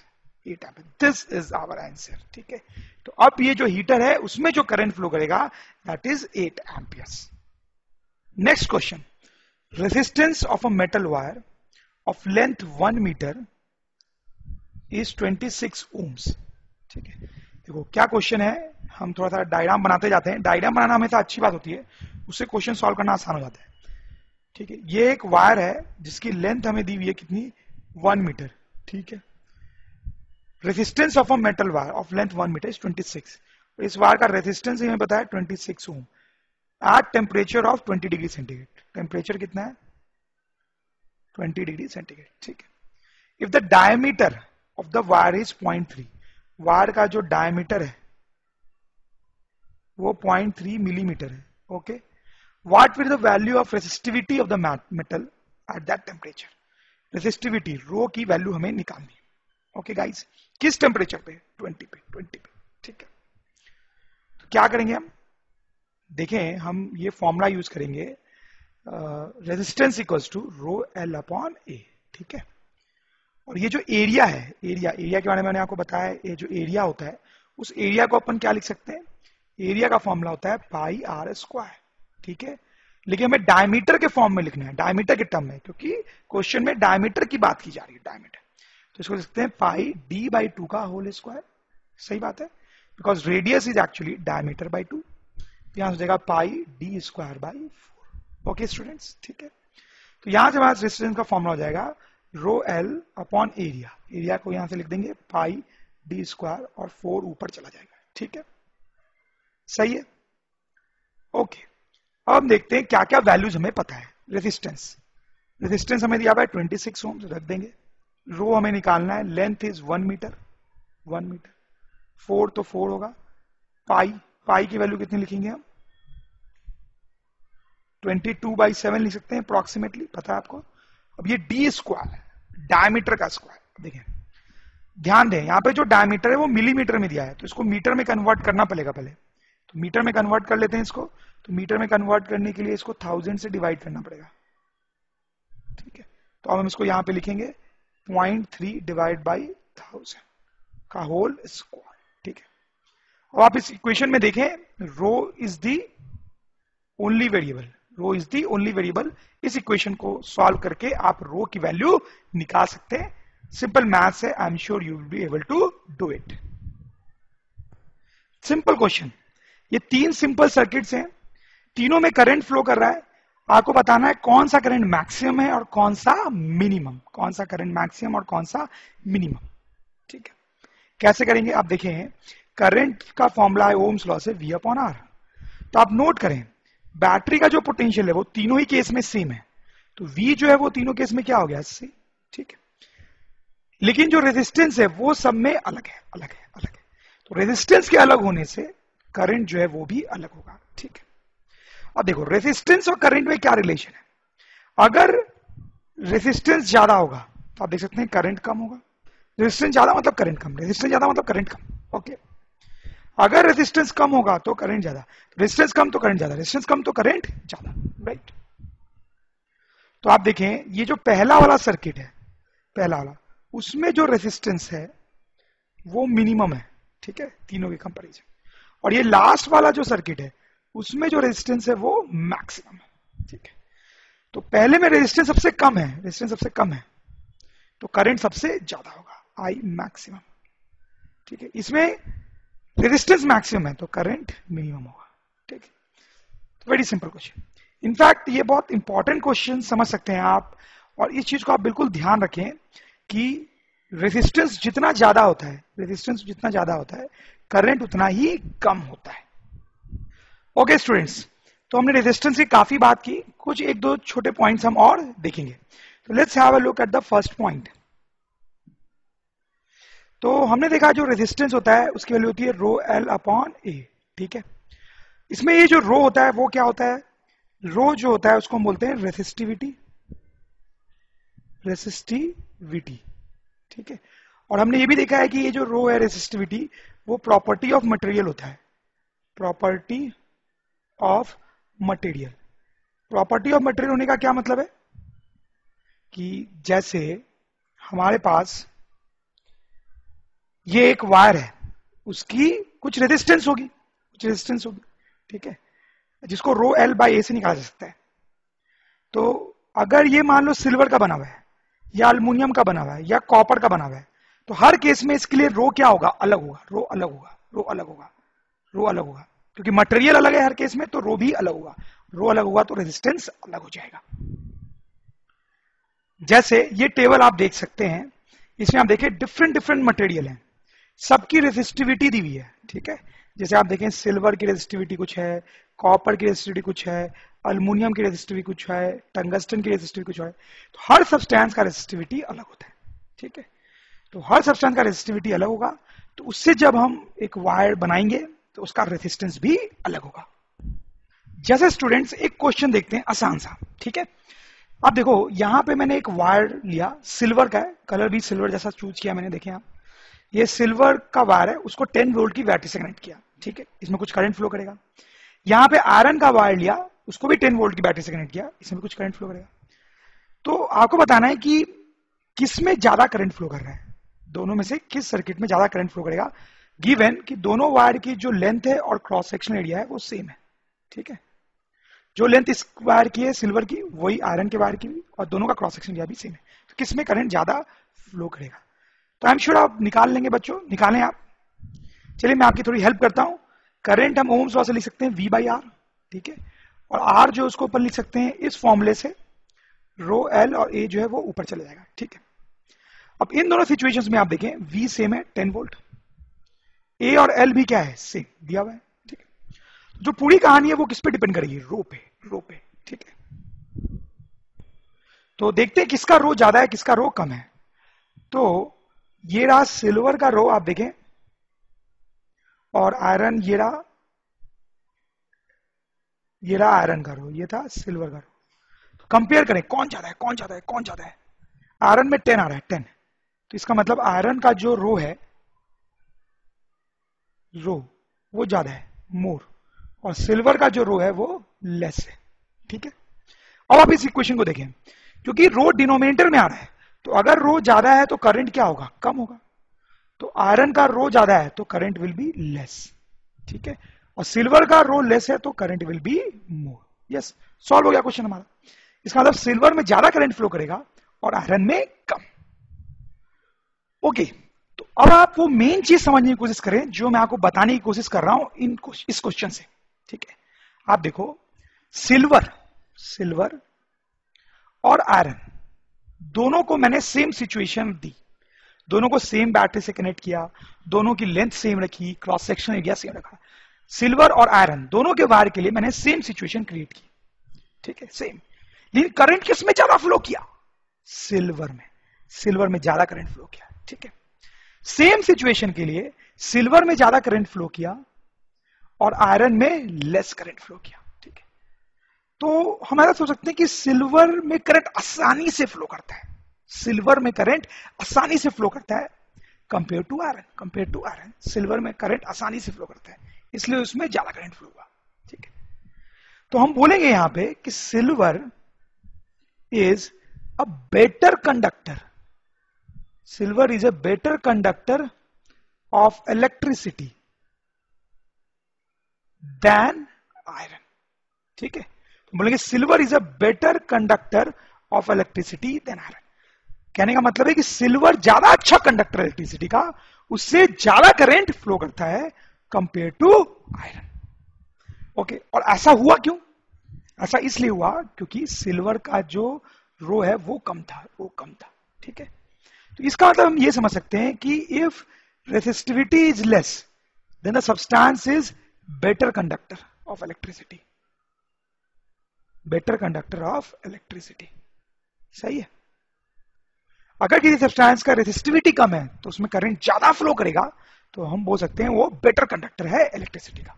8 ampere, this is our answer. ठीक है, तो अब ये जो हीटर है उसमें जो करंट फ्लो करेगा that is 8 amperes. Next question, resistance of a metal wire of length 1 metre is 26 ohms. ठीक है, देखो क्या क्वेश्चन है, हम थोड़ा सा डायग्राम बनाते जाते हैं, डायग्राम बनाना हमेशा अच्छी बात होती है, उससे क्वेश्चन सॉल्व करना आसान हो जाता है। ठीक है, ये एक वायर है जिसकी लेंथ हमें दी हुई है कितनी, 1 मीटर। ठीक है, resistance of a metal wire of length 1 metre is 26, इस वायर का रेजिस्टेंस हमें पता है 26 ohm at temperature of 20 degree centigrade. Temperature कितना है, 20 डिग्री सेंटीग्रेड। ठीक है, if the diameter of the wire is 0.3, wire का जो डायमीटर है वो 0.3 मिलीमीटर है। Okay, what will the value of resistivity of the metal at that temperature, resistivity रो की वैल्यू हमें निकालनी है। ओके गाइस, किस टेम्परेचर पे, 20 पे, 20 पे। ठीक है, तो क्या करेंगे हम, देखें हम ये फॉर्मूला यूज करेंगे, resistance equals to rho L upon A. ठीक है, और ये जो एरिया है, एरिया के बारे में मैंने आपको बताया, ये जो एरिया होता है उस एरिया को अपन क्या लिख सकते हैं, एरिया का फॉर्मूला होता है पाई आर स्क्वायर। ठीक है, लेकिन हमें डायमीटर के फॉर्म में लिखना है, डायमीटर के टर्म में, क्योंकि क्वेश्चन में डायमीटर की बात की जा रही है, डायमीटर। तो इसको लिख सकते हैं पाई d/2 का होल स्क्वायर। सही बात है, because radius is actually diameter by 2, यहां हो जाएगा पाई d²/4। ओके स्टूडेंट्स, ठीक है, तो यहां से हमारा रेजिस्टेंस का फॉर्मूला हो जाएगा रो एल अपॉन एरिया, एरिया को यहां से लिख देंगे पाई d² और 4 ऊपर चला जाएगा। ठीक है, सही है। ओके, अब हम देखते हैं क्या क्या वैल्यूज हमें पता है। रेजिस्टेंस हमें दिया हुआ है 26 ओम, रख देंगे। रो हमें निकालना है, लेंथ इज 1 मीटर, 1 मीटर, 4 तो 4 होगा, पाई की वैल्यू कितनी लिखेंगे हम, 22/7 लिख सकते हैं अप्रोक्सीमेटली, पता है आपको। अब ये d² है, डायमीटर का स्क्वायर। देखिए ध्यान दें, यहां पे जो डायमीटर है वो मिलीमीटर में दिया है, तो इसको मीटर में कन्वर्ट करना पड़ेगा पहले, तो मीटर में कन्वर्ट कर लेते हैं इसको। तो मीटर में कन्वर्ट करने के लिए इसको 1000 से डिवाइड करना पड़ेगा। ठीक है, तो अब हम इसको यहां पे लिखेंगे 0.3 डिवाइड बाई 1000 का होल स्क्वायर। ठीक है, अब आप इस इक्वेशन में देखें, rho is the only variable, rho is the only variable. इस इक्वेशन को सॉल्व करके आप रो की वैल्यू निकाल सकते हैं, सिंपल मैथ्स है, I am sure you will be able to do it. Simple question, ये 3 सिंपल सर्किट्स हैं, तीनों में करंट फ्लो कर रहा है, आपको बताना है कौन सा करंट मैक्सिमम है और कौन सा मिनिमम, कौन सा करंट मैक्सिमम और कौन सा मिनिमम। ठीक है, कैसे करेंगे आप देखें, करंट का फॉर्मूला है ओम्स लॉ से V अपॉन R। तो आप नोट करें, बैटरी का जो पोटेंशियल है वो तीनों ही केस में सेम है, तो V जो है वो तीनों केस में क्या हो गया, इससे। ठीक है, लेकिन जो रेजिस्टेंस है वो सब में अलग है, अलग है, अलग है। तो रेजिस्टेंस के अलग होने से करंट जो है वो भी अलग होगा। ठीक है, अब देखो रेजिस्टेंस और करंट में क्या रिलेशन है, अगर रेजिस्टेंस ज्यादा होगा तो आप देख सकते हैं करंट कम होगा, रेजिस्टेंस ज्यादा मतलब करंट कम, रेजिस्टेंस ज्यादा मतलब करंट कम। ओके, अगर रेजिस्टेंस कम होगा तो करंट ज्यादा, रेजिस्टेंस कम तो करंट ज्यादा, रेजिस्टेंस कम तो करंट ज्यादा, राइट। तो आप देखें ये जो पहला वाला सर्किट है, पहला वाला, उसमें जो रेजिस्टेंस है वो मिनिमम है। ठीक है, तीनों के कंपैरिजन, और ये लास्ट वाला जो सर्किट है उसमें जो रेजिस्टेंस है वो मैक्सिमम है। ठीक है, तो पहले में रेजिस्टेंस सबसे कम है, रेजिस्टेंस सबसे कम है तो करंट सबसे ज्यादा होगा, आई मैक्सिमम। ठीक है, इसमें रेजिस्टेंस मैक्सिमम है तो करंट मिनिमम होगा। ठीक है, वेरी सिंपल क्वेश्चन, इनफैक्ट ये बहुत इंपॉर्टेंट क्वेश्चन समझ सकते हैं आप, और इस चीज को आप बिल्कुल ध्यान रखें कि रेजिस्टेंस जितना ज्यादा होता है, रेजिस्टेंस जितना ज्यादा होता है, करंट उतना ही कम होता है। ओके स्टूडेंट्स, तो हमने रेजिस्टेंस की काफी बात की, कुछ एक दो छोटे पॉइंट्स हम और देखेंगे। तो let's have a look at the first point. तो हमने देखा जो रेजिस्टेंस होता है उसकी वैल्यू होती है रो एल अपॉन ए, ठीक है। इसमें ये जो रो होता है वो क्या होता है, रो जो होता है उसको हम बोलते हैं रेसिस्टिविटी, रेसिस्टिविटी, ठीक है। और हमने ये भी देखा है कि ये जो रो है रेसिस्टिविटी वो प्रॉपर्टी ऑफ मटेरियल होता है, property of material. Property of material होने का क्या मतलब है कि जैसे हमारे पास ये एक वायर है, उसकी कुछ रेजिस्टेंस होगी, कुछ रेजिस्टेंस होगी, ठीक है, जिसको रो एल बाई ए से निकाला जा सकता है। तो अगर ये मान लो सिल्वर का बना हुआ है या अल्युमिनियम का बना हुआ है या कॉपर का बना हुआ है, तो हर केस में इसके लिए रो क्या होगा, अलग होगा, रो अलग होगा, रो अलग होगा, रो अलग होगा, क्योंकि मटेरियल अलग है हर केस में, तो रो भी अलग होगा, रो अलग होगा तो रेजिस्टेंस अलग हो जाएगा। जैसे ये टेबल आप देख सकते हैं, इसमें आप देखें डिफरेंट डिफरेंट मटेरियल हैं, सबकी रेजिस्टिविटी दी हुई है, ठीक है। जैसे आप देखें सिल्वर की रेजिस्टिविटी कुछ है, कॉपर की रेजिस्टिविटी कुछ है, अल्युमिनियम की रेजिस्टिविटी कुछ है, टंगस्टन की रेजिस्टिविटी कुछ है। तो हर सब्सटेंस का रेजिस्टिविटी अलग होता है, ठीक है। तो हर सब्सटेंस का रेजिस्टिविटी अलग होगा, तो उससे जब हम एक वायर बनाएंगे तो उसका रेजिस्टेंस भी अलग होगा। जैसे स्टूडेंट्स एक क्वेश्चन देखते हैं आसान सा, ठीक है। अब देखो यहां पे मैंने एक वायर लिया, सिल्वर का है, कलर भी सिल्वर जैसा चूज किया मैंने, देखें आप, ये सिल्वर का वायर है, उसको 10 वोल्ट की बैटरी से कनेक्ट किया, ठीक है, इसमें कुछ करंट फ्लो करेगा। यहां पे आयरन का वायर लिया, उसको भी 10 वोल्ट की बैटरी से कनेक्ट किया, इसमें कुछ करंट फ्लो करेगा। तो आपको बताना है कि किसमें ज्यादा करंट फ्लो कर रहा है, दोनों में से किस सर्किट में ज्यादा करंट फ्लो करेगा, गिवन कि दोनों वायर की जो लेंथ है और क्रॉस सेक्शन एरिया है वो सेम है, ठीक है। जो लेंथ इस वायर की है सिल्वर की, वही आयरन के वायर की भी, और दोनों का क्रॉस सेक्शन एरिया भी सेम है, तो किसमें करंट ज्यादा फ्लो करेगा। तो आई एम श्योर आप निकाल लेंगे बच्चों, निकालें आप। चलिए मैं आपकी थोड़ी हेल्प करता हूं। करंट हम ओम्स लॉ से लिख सकते हैं V बाई आर, ठीक है, और आर जो उसको ऊपर लिख सकते हैं इस फॉर्मूले से, रो एल और ए जो है वो ऊपर चले जाएगा, ठीक है। अब इन दोनों सिचुएशंस में आप देखें V सेम है 10 वोल्ट, ए और एल भी क्या है, सेम दिया हुआ है, ठीक है। जो पूरी कहानी है वो किस पे डिपेंड करेगी, रो पे, रो पे, ठीक है। तो देखते हैं किसका रो ज्यादा है किसका रो कम है। तो ये रहा सिल्वर का रो आप देखें, और आयरन ये रहा आयरन का रो, ये था सिल्वर का रो। तो कंपेयर करें कौन ज्यादा है, कौन ज्यादा है, कौन ज्यादा है। आयरन में 10 आ रहा है, 10, तो इसका मतलब आयरन का जो रो है, रो वो ज्यादा है, मोर, और सिल्वर का जो रो है वो लेस है, ठीक है। अब आप इस इक्वेशन को देखें, क्योंकि रो डिनोमिनेटर में आ रहा है, तो अगर रो ज्यादा है तो करंट क्या होगा, कम होगा। तो आयरन का रो ज्यादा है तो करंट विल बी लेस, ठीक है, और सिल्वर का रो लेस है तो current will be more. Yes, solve हो गया क्वेश्चन हमारा। इसका मतलब सिल्वर में ज्यादा करंट फ्लो करेगा और आयरन में कम। ओके, तो अब आप वो मेन चीज समझने की कोशिश करें जो मैं आपको बताने की कोशिश कर रहा हूं इस क्वेश्चन से, ठीक है। आप देखो सिल्वर और आयरन दोनों को मैंने सेम सिचुएशन दी, दोनों को सेम बैटरी से कनेक्ट किया, दोनों की लेंथ सेम रखी, क्रॉस सेक्शन एरिया सेम रखा। सिल्वर और आयरन दोनों के वायर के लिए मैंने सेम सिचुएशन क्रिएट की, ठीक है, सेम। लेकिन करंट किस में ज्यादा फ्लो किया, सिल्वर में ज्यादा करंट फ्लो किया, ठीक है। सेम सिचुएशन के लिए सिल्वर में ज्यादा करंट फ्लो किया और आयरन में लेस करंट फ्लो किया, ठीक है। तो हम ऐसा सोच सकते हैं कि सिल्वर में करंट आसानी से फ्लो करता है, सिल्वर में करंट आसानी से फ्लो करता है कंपेयर टू आयरन, सिल्वर में करंट आसानी से फ्लो करता है, इसलिए उसमें ज्यादा करंट फ्लो हुआ, ठीक है। तो हम बोलेंगे यहां पे कि silver is a better conductor, silver is a better conductor of electricity than iron, ठीक है। तो बोलेंगे silver is a better conductor of electricity than iron. कहने का मतलब है कि सिल्वर ज्यादा अच्छा कंडक्टर है इलेक्ट्रिसिटी का, उससे ज्यादा करंट फ्लो करता है कंपेयर टू आयरन। ओके, और ऐसा हुआ क्यों, ऐसा इसलिए हुआ क्योंकि सिल्वर का जो रो है वो कम था, ठीक है। तो इसका मतलब हम ये समझ सकते हैं कि if resistivity is less than the substance is better conductor of electricity, better conductor of electricity. सही है। अगर किसी सब्सटेंस का रेसिस्टिविटी कम है तो उसमें करंट ज्यादा फ्लो करेगा, तो हम बोल सकते हैं वो बेटर कंडक्टर है इलेक्ट्रिसिटी का।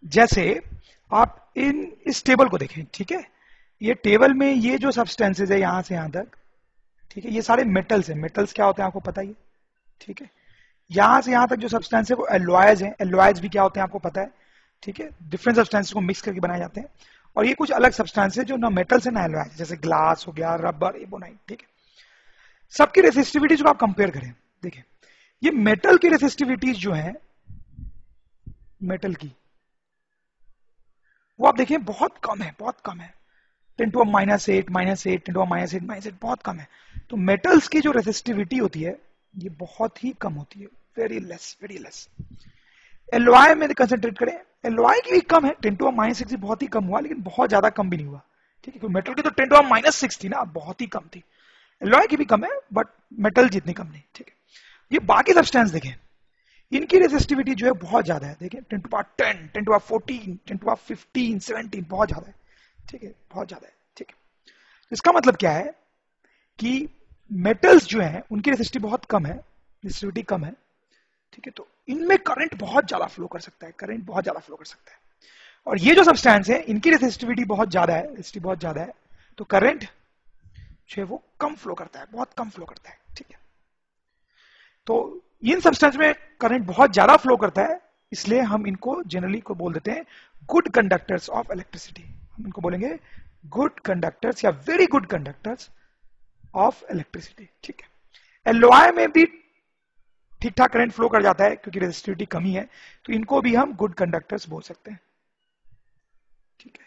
जैसे आप इस टेबल को देखें, ठीक है, ये टेबल में ये जो सब्सटेंसेस है यहां से यहां तक, ठीक है, ये सारे मेटल्स हैं। मेटल्स क्या होते हैं आपको पता ही है, ठीक है। यहां से यहां तक जो सब्सटेंस है वो एलॉयज हैं। एलॉयज भी क्या होते हैं आपको पता है, ठीक है। डिफरेंट सब्सटेंसेस को मिक्स करके बनाए जाते हैं। और ये कुछ अलग सब्सटेंस है जो ना मेटल्स है ना एलॉयज, जैसे ग्लास हो गया, रबर, एबोनाइट, ठीक है। सबकी रेसिस्टिविटी जो आप कंपेयर करें, देखिए ये मेटल की रेसिस्टिविटीज जो है, मेटल की, वो आप देखें बहुत कम है, बहुत कम है। 10 to -8, -8, 10 to -8, -8, बहुत कम है। तो मेटल्स की जो रेसिस्टिविटी होती है ये बहुत ही कम होती है, very less, very less. Alloy में कंसेंट्रेट करें, एलॉय की भी कम है, 10 to -6 बहुत ही कम हुआ, लेकिन बहुत ज्यादा कम भी नहीं हुआ, ठीक है। क्योंकि मेटल की तो 10 to -6 थी ना, बहुत ही कम थी। एलॉय की भी कम है, बट मेटल जितनी कम नहीं, ठीक है। ये बाकी सब्सटेंस देखें, इनकी रेसिस्टिविटी जो है बहुत ज्यादा है। देखिए 10 to 10, 10 to 14, 10 to 15, 17, बहुत ज्यादा है, ठीक है, बहुत ज्यादा है, ठीक है। इसका मतलब क्या है कि मेटल्स जो हैं उनकी रेसिस्टिविटी बहुत कम है, रेसिस्टिविटी कम है, ठीक है। तो इनमें करंट बहुत ज्यादा फ्लो कर सकता है, करंट बहुत ज्यादा फ्लो कर सकता है। और ये जो सब्सटेंस है इनकी रेसिस्टिविटी बहुत ज्यादा है, रेसिस्टिविटी बहुत ज्यादा है, तो करंट जो है वो कम फ्लो करता है, बहुत कम फ्लो करता है, ठीक है। तो इन सब्सटेंस में करंट बहुत ज्यादा फ्लो करता है, इसलिए हम इनको जनरली को बोल देते हैं गुड कंडक्टर्स ऑफ इलेक्ट्रिसिटी। हम इनको बोलेंगे गुड कंडक्टर्स या very good conductors of electricity, ठीक है। एलॉय में भी ठीक ठाक करंट फ्लो कर जाता है क्योंकि रेजिस्टिविटी कमी है, तो इनको भी हम गुड कंडक्टर्स बोल सकते हैं, ठीक है।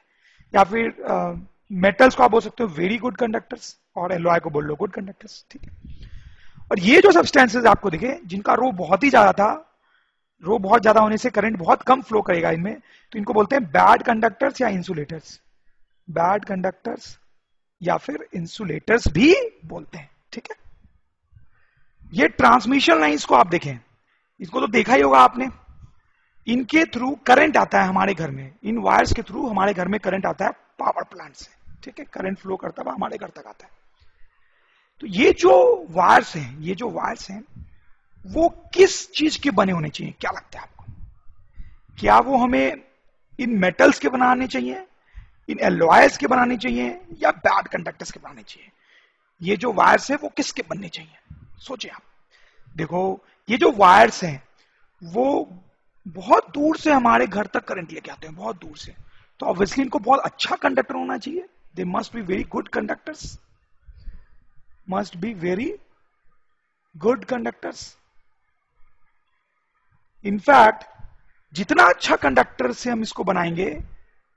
या फिर मेटल्स को आप बोल सकते हो वेरी गुड कंडक्टर्स, और एलॉय को बोल लो गुड कंडक्टर्स, ठीक है। और ये जो सब्सटेंसेस आपको दिखे जिनका रो बहुत ही ज्यादा था, रो बहुत ज्यादा होने से करंट बहुत कम फ्लो करेगा इनमें, तो इनको बोलते हैं बैड कंडक्टर्स या इंसुलेटर्स, बैड कंडक्टर्स या फिर इंसुलेटर्स भी बोलते हैं, ठीक है। ये ट्रांसमिशन लाइंस को आप देखें, इसको तो देखा ही होगा आपने, इनके थ्रू करंट आता है हमारे घर में, इन वायर्स के थ्रू हमारे घर में करंट आता है पावर प्लांट से, ठीक है। करंट फ्लो करता है हमारे घर तक आता है। तो ये जो वायर्स हैं, ये जो वायर्स हैं वो किस चीज के बने होने चाहिए, क्या लगता है आपको? क्या वो हमें इन मेटल्स के बनाने चाहिए, इन एलॉयज के बनाने चाहिए, या बैड कंडक्टर्स के बनाने चाहिए? ये जो वायर्स है वो किसके बनने चाहिए, सोचिए आप। देखो ये जो वायर्स हैं वो बहुत दूर से हमारे घर तक करंट लेके आते हैं, बहुत दूर से, तो ऑब्वियसली इनको बहुत अच्छा कंडक्टर होना चाहिए। They must be very good conductors, must be very good conductors. In fact, जितना अच्छा कंडक्टर से हम इसको बनाएंगे,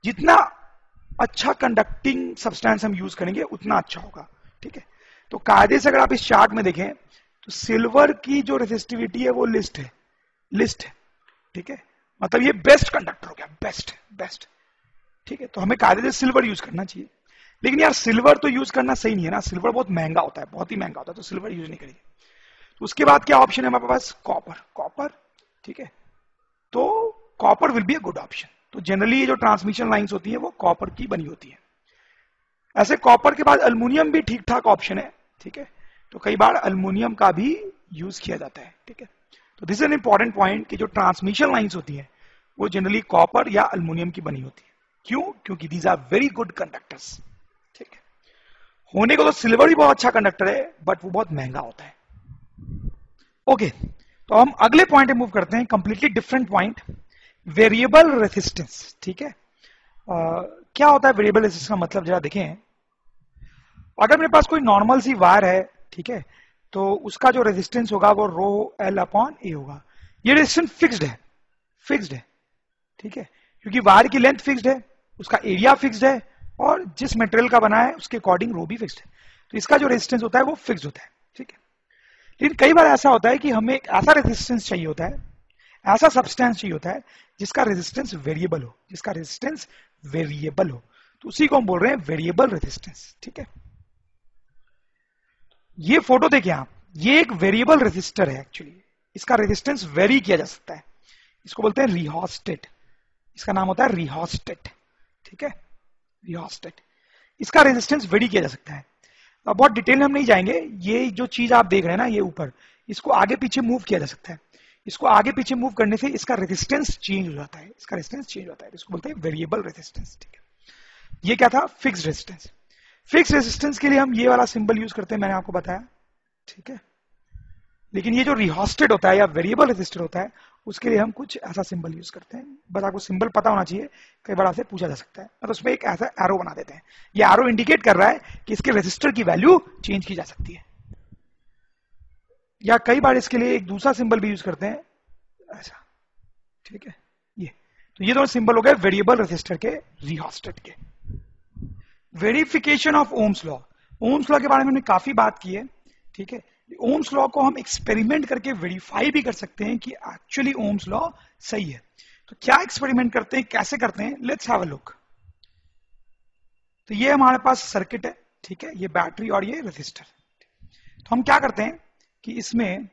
जितना अच्छा कंडक्टिंग सब्सटेंस हम यूज करेंगे उतना अच्छा होगा, ठीक है। तो कायदे से अगर आप इस चार्ट में देखें तो सिल्वर की जो रेसिस्टिविटी है वो लिस्ट है, ठीक है। मतलब ये बेस्ट कंडक्टर हो गया, बेस्ट, ठीक है। तो हमें कायदे से सिल्वर यूज करना चाहिए। लेकिन यार सिल्वर तो यूज करना सही नहीं है ना, सिल्वर बहुत महंगा होता है, बहुत ही महंगा होता है, तो सिल्वर यूज नहीं करेंगे। तो उसके बाद क्या ऑप्शन है हमारे पास? कॉपर, ठीक है। तो copper will be a good option. तो जनरली ये जो ट्रांसमिशन लाइंस होती है वो कॉपर की बनी होती है। ऐसे कॉपर के बाद अल्युमिनियम भी ठीक ठाक ऑप्शन है, ठीक है। तो कई बार अल्युमिनियम का भी यूज किया जाता है, ठीक है। तो this is an important point कि जो ट्रांसमिशन लाइंस होती है वो जनरली कॉपर या अल्युमिनियम की बनी होती है। क्यों? क्योंकि these are very good conductors, ठीक है। होने को तो सिल्वर भी बहुत अच्छा कंडक्टर है, बट वो बहुत महंगा होता है। ओके, तो हम अगले पॉइंट पे मूव करते हैं, completely different point, variable resistance, ठीक है। क्या होता है वेरिएबल रेसिस्टेंस का मतलब, जरा देखें। अगर मेरे पास कोई नॉर्मल सी वायर है, ठीक है, तो उसका जो रेजिस्टेंस होगा वो रो एल अपॉन ए होगा। ये रेजिस्टेंस फिक्स्ड है, ठीक है, क्योंकि वायर की लेंथ फिक्स्ड है, उसका एरिया फिक्स्ड है, और जिस मटेरियल का बना है उसके अकॉर्डिंग रो भी फिक्स्ड है। तो इसका जो रेजिस्टेंस होता है वो फिक्स्ड होता है, ठीक है। लेकिन कई बार ऐसा होता है कि हमें एक ऐसा रेजिस्टेंस चाहिए होता है, ऐसा सब्सटेंस चाहिए होता है जिसका रेजिस्टेंस वेरिएबल हो, तो उसी को हम बोल रहे हैं वेरिएबल रेजिस्टेंस, ठीक है। ये फोटो देखिए आप, ये एक वेरिएबल रेजिस्टर है एक्चुअली, इसका रेजिस्टेंस वेरी किया जा सकता है, इसको बोलते हैं रिहोस्टेट, इसका नाम होता है रिहोस्टेट, ठीक है, रिहोस्टेट, इसका रेजिस्टेंस वेरी किया जा सकता है। अब बहुत डिटेल में हम नहीं जाएंगे, ये जो चीज आप देख रहे हैं ना ये ऊपर, इसको आगे पीछे मूव किया जा सकता है, इसको आगे पीछे मूव करने से इसका रेजिस्टेंस चेंज हो जाता है, इसका रेजिस्टेंस चेंज होता है, इसको बोलते हैं वेरिएबल रेजिस्टेंस, ठीक है। ये क्या था, फिक्स्ड रेजिस्टेंस। फिक्स रेजिस्टेंस के लिए हम ये वाला सिंबल यूज करते हैं, मैंने आपको बताया, ठीक है। लेकिन ये जो रिहोस्टेड होता है या वेरिएबल रेजिस्टर होता है, उसके लिए हम कुछ ऐसा सिंबल यूज करते हैं, बस आपको सिंबल पता होना चाहिए, कई बार आपसे पूछा जा सकता है, तो उसमें एक ऐसा एरो बना देते हैं, ये एरो इंडिकेट कर रहा है कि इसके रेजिस्टर की वैल्यू चेंज की जा सकती है। या कई बार इसके लिए एक दूसरा सिंबल भी यूज करते हैं ऐसा, ठीक है। ये तो ये दोनों सिंबल हो गए वेरिएबल रेजिस्टर के, रिहोस्टेड के। Verification of Ohm's law, Ohm's law के बारे में हमने काफी बात की है, ठीक है। ओम्स लॉ को हम एक्सपेरिमेंट करके वेरीफाई भी कर सकते हैं कि एक्चुअली ओम्स लॉ सही है। तो क्या एक्सपेरिमेंट करते हैं, कैसे करते हैं, लेट्स हैव अ लुक। तो ये हमारे पास सर्किट है, ठीक है, ये बैटरी और ये रेजिस्टर। तो हम क्या करते हैं कि इसमें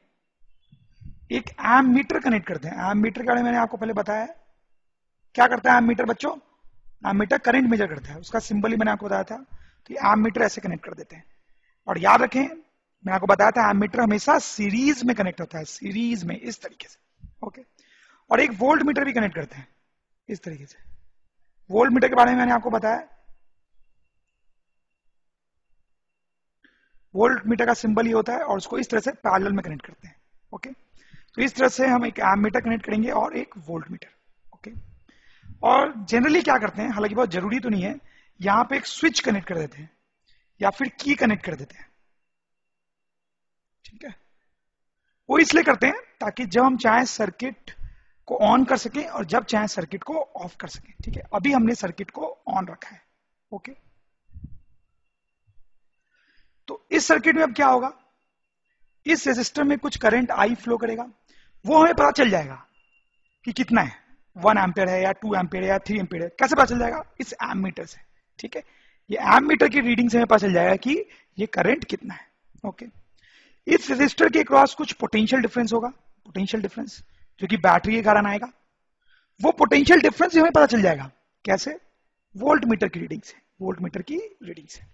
एक एम मीटर कनेक्ट करते हैं। एम मीटर के बारे में मैंने आपको पहले बताया, क्या करता है एम मीटर बच्चों, एम मीटर करंट मेजर करता है, उसका सिंबल ही मैंने आपको बताया था। तो ये एम मीटर ऐसे कनेक्ट कर देते हैं, और याद रखें मैंने आपको बताया था एमीटर हमेशा सीरीज में कनेक्ट होता है, सीरीज में इस तरीके से, ओके। और एक वोल्ट मीटर भी कनेक्ट करते हैं इस तरीके से। वोल्ट मीटर के बारे में मैंने आपको बताया, वोल्ट मीटर का सिंबल ही होता है, और उसको इस तरह से पैरेलल में कनेक्ट करते हैं, ओके। तो इस तरह से हम एक एमीटर कनेक्ट करेंगे और एक वोल्ट मीटर, ओके। और जनरली क्या करते हैं, हालांकि बहुत जरूरी तो नहीं है, यहां पे एक स्विच कनेक्ट कर देते हैं या फिर की कनेक्ट कर देते हैं, ठीक है। वो इसलिए करते हैं ताकि जब हम चाहे सर्किट को ऑन कर सकें और जब चाहे सर्किट को ऑफ कर सकें, ठीक है। अभी हमने सर्किट को ऑन रखा है, ओके। तो इस सर्किट में अब क्या होगा, इस रेजिस्टर में कुछ करंट आई फ्लो करेगा, वो हमें पता चल जाएगा कि कितना है, 1 एम्पियर है या 2 एम्पियर है या 3 एम्पियर है। कैसे पता चल जाएगा, इस एमीटर से, ठीक है। ये एमीटर की रीडिंग से हमें पता चल जाएगा कि ये करंट कितना है, ओके। इस रेजिस्टर के क्रॉस कुछ पोटेंशियल डिफरेंस होगा, पोटेंशियल डिफरेंस जो कि बैटरी के कारण आएगा। वो पोटेंशियल डिफरेंस हमें पता चल जाएगा कैसे, वोल्ट मीटर की रीडिंग से, वोल्ट मीटर की रीडिंग से।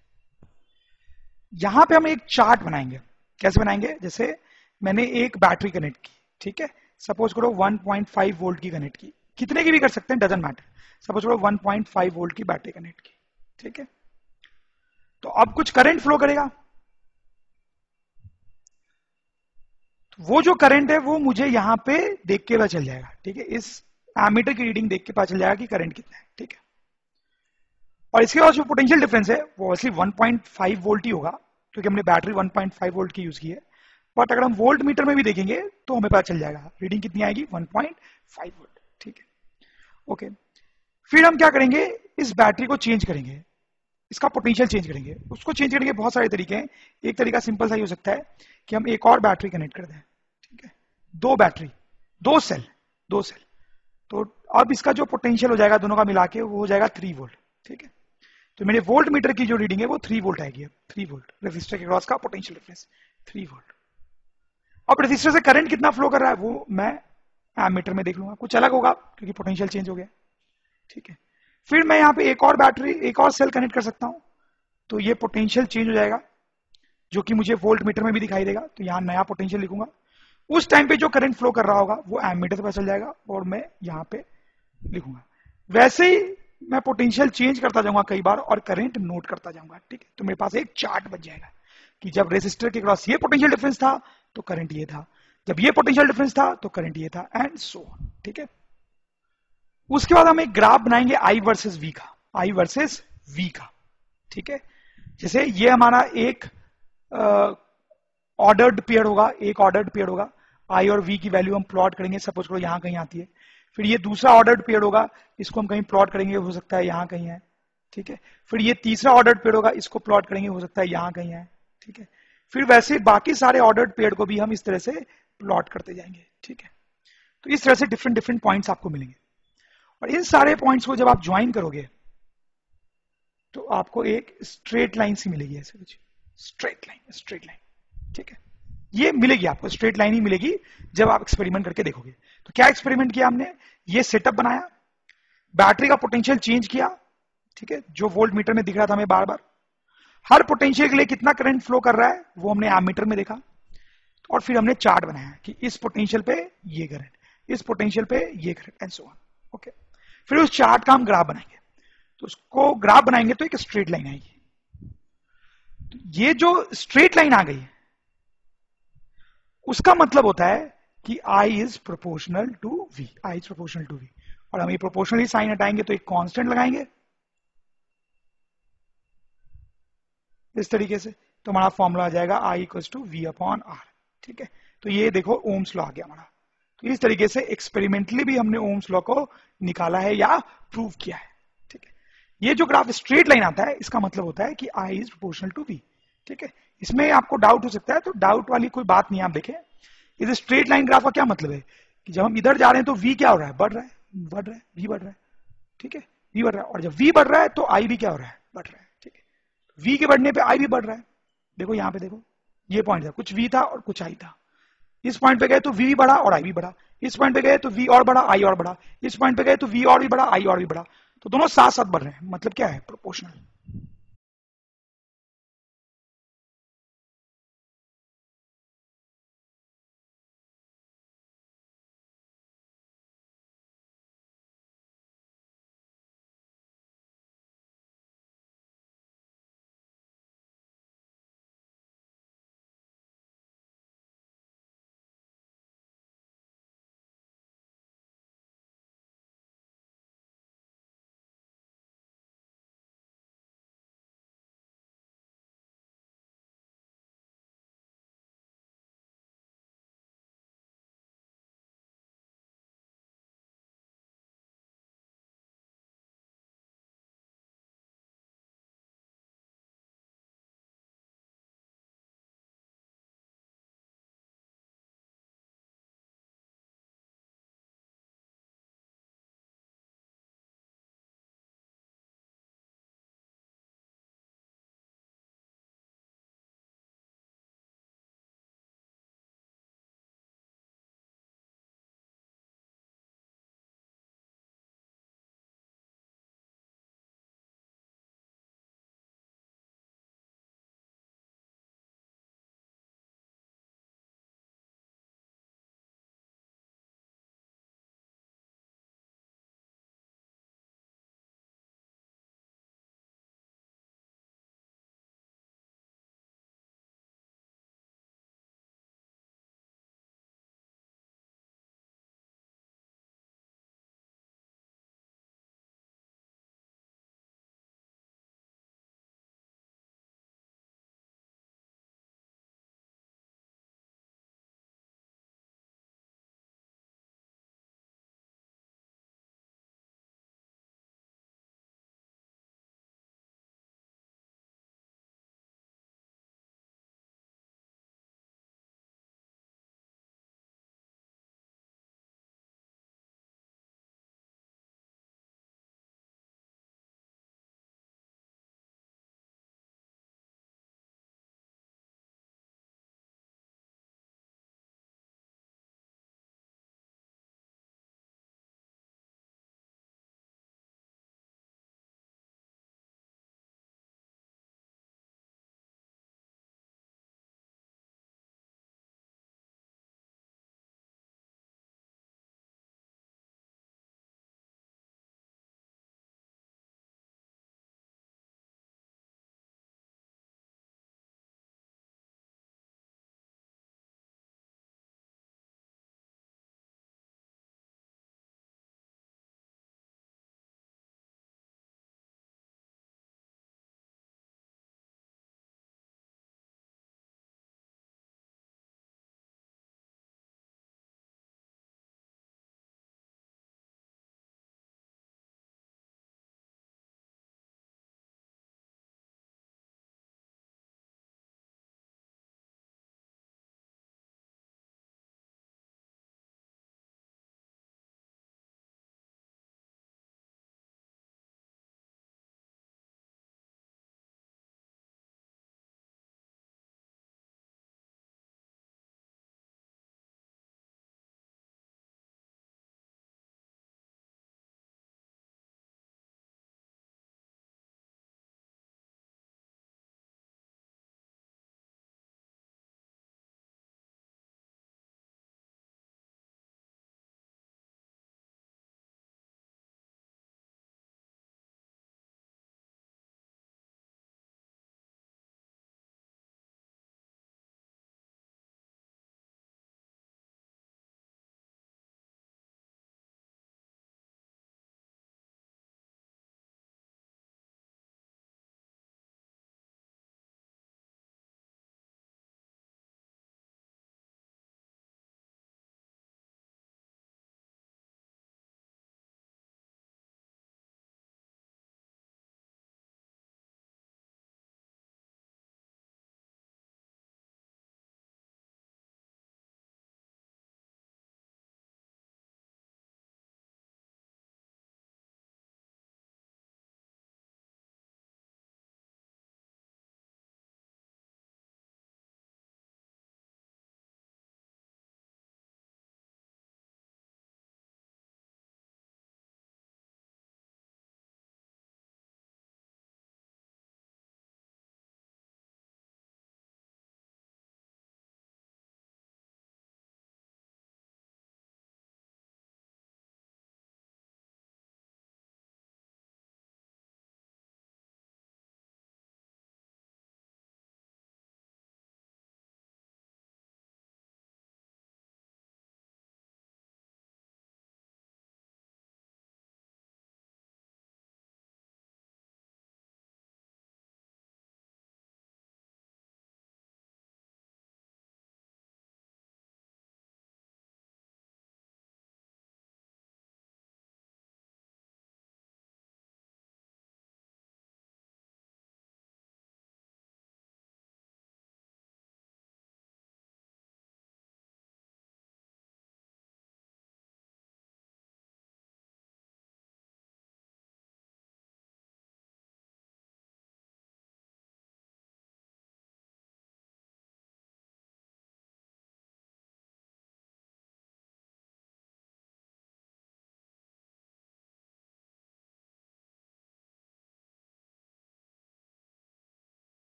यहां पे हम एक चार्ट बनाएंगे, कैसे बनाएंगे, जैसे मैंने एक बैटरी कनेक्ट की, ठीक है, सपोज करो 1.5 वोल्ट की कनेक्ट की, कितने की भी कर सकते हैं, डजंट मैटर, सपोज करो 1.5 वोल्ट की बैटरी कनेक्ट की, ठीक है। तो अब कुछ करंट फ्लो करेगा, तो वो जो करंट है वो मुझे यहां पे देख के पता चल जाएगा, ठीक है। इस एमीटर की रीडिंग देख के पता चल जाएगा कि करंट कितना है, ठीक है। और इसके बाद जो पोटेंशियल डिफरेंस है वो वैसे 1.5 वोल्ट ही होगा, क्योंकि हमने बैटरी 1.5 वोल्ट की यूज की है। बट अगर हम वोल्ट मीटर में भी देखेंगे तो हमें पता चल जाएगा रीडिंग कितनी आएगी, 1.5 वोल्ट, ठीक है, ओके। फिर हम क्या करेंगे, इस बैटरी को चेंज करेंगे, इसका पोटेंशियल चेंज करेंगे। उसको चेंज करने के बहुत सारे तरीके हैं। एक तरीका सिंपल सा ही हो सकता है कि हम एक और बैटरी कनेक्ट कर दें, ठीक है, 2 बैटरी, 2 सेल, 2 सेल। तो अब इसका जो पोटेंशियल हो जाएगा दोनों का मिला के वो हो जाएगा 3 वोल्ट, ठीक है। तो मेरे वोल्ट मीटर की जो रीडिंग है वो 3 वोल्ट आएगी, 3 वोल्ट रेजिस्टर के क्रॉस का पोटेंशियल डिफरेंस 3 वोल्ट। अब रेजिस्टर से करंट कितना फ्लो कर रहा है वो मैं एमीटर में देख लूंगा, कुछ अलग होगा क्योंकि पोटेंशियल चेंज हो गया, ठीक है। फिर मैं यहां पे एक और बैटरी, एक और सेल कनेक्ट कर सकता हूं, तो ये पोटेंशियल चेंज हो जाएगा जो कि मुझे वोल्ट मीटर में भी दिखाई देगा। तो यहां नया पोटेंशियल लिखूंगा, उस टाइम पे जो करंट फ्लो कर रहा होगा वो एमीटर से पता चल जाएगा और मैं यहां पे लिखूंगा। वैसे ही मैं पोटेंशियल चेंज करता जाऊंगा कई बार और करंट नोट करता जाऊंगा, ठीक है। तो मेरे पास एक चार्ट बच जाएगा कि जब रेजिस्टर के क्रॉस ये पोटेंशियल डिफरेंस था तो करंट ये था, जब ये पोटेंशियल डिफरेंस था तो करंट ये था, एंड सो, ठीक है। उसके बाद हम एक ग्राफ बनाएंगे आई वर्सेस वी का, आई वर्सेस वी का, ठीक है। जैसे ये हमारा एक ऑर्डर्ड पेयर होगा, एक ऑर्डर्ड पेयर होगा, आई और वी की वैल्यू हम प्लॉट करेंगे, सपोज करो यहां कहीं आती है। फिर ये दूसरा ऑर्डर्ड पेयर होगा, इसको हम कहीं प्लॉट करेंगे, हो सकता है यहां कहीं है, ठीक है। फिर ये तीसरा ऑर्डर्ड पेयर होगा, इसको प्लॉट करेंगे, हो सकता है यहां कहीं है, ठीक है। फिर वैसे बाकी सारे ऑर्डर्ड पेयर को भी हम इस तरह से प्लॉट करते जाएंगे, ठीक है। तो इस तरह से डिफरेंट डिफरेंट पॉइंट्स आपको मिलेंगे, और इन सारे पॉइंट्स को जब आप ज्वाइन करोगे तो आपको एक स्ट्रेट लाइन सी मिलेगी, ऐसे कुछ स्ट्रेट लाइन, स्ट्रेट लाइन, ठीक है, ये मिलेगी आपको, स्ट्रेट लाइन ही मिलेगी जब आप एक्सपेरिमेंट करके देखोगे। तो क्या एक्सपेरिमेंट किया हमने, ये सेटअप बनाया, बैटरी का पोटेंशियल चेंज किया, ठीक है, जो वोल्ट मीटर में दिख रहा था हमें बार बार, हर पोटेंशियल के लिए कितना करंट फ्लो कर रहा है वो हमने एमीटर में देखा, और फिर हमने चार्ट बनाया कि इस पोटेंशियल पे ये करंट, इस पोटेंशियल पे ये current, and so on. Okay, फिर उस चार्ट का हम ग्राफ बनाएंगे, तो उसको ग्राफ बनाएंगे तो एक स्ट्रेट लाइन आएगी। तो ये जो स्ट्रेट लाइन आ गई उसका मतलब होता है कि I is proportional to V, I is proportional to V, और हम ये प्रोपोर्शनली साइन हटाएंगे तो एक कांस्टेंट लगाएंगे इस तरीके से, तो हमारा फॉर्मूला आ जाएगा I equal to V upon R। ठीक है, तो ये देखो ओम्स लॉ आ गया हमारा। तो इस तरीके से एक्सपेरिमेंटली भी हमने ओम्स लॉ को निकाला है या प्रूव किया है। ठीक है, ये जो ग्राफ स्ट्रेट लाइन आता है इसका मतलब होता है कि I is proportional to V। ठीक है, इसमें आपको डाउट हो सकता है, तो डाउट वाली कोई बात नहीं, आप देखें इस स्ट्रेट लाइन ग्राफ का क्या मतलब है कि जब हम इधर जा रहे हैं तो V क्या हो रहा है, बढ़ रहा है, बढ़ रहा है, V बढ़ रहा है। ठीक है, V बढ़ रहा है, और जब V बढ़ रहा है तो I भी क्या हो रहा है, बढ़ रहा है। ठीक है, V के बढ़ने पे I भी बढ़ रहा है। देखो यहां पे देखो, ये पॉइंट था, कुछ V था और कुछ I था, इस पॉइंट पे गए तो V भी बढ़ा और I भी बढ़ा, इस पॉइंट पे गए तो V और बढ़ा I और बढ़ा, इस पॉइंट पे गए तो V और भी बढ़ा I और भी बढ़ा, तो दोनों साथ साथ बढ़ रहे हैं, मतलब क्या है, प्रोपोर्शनल।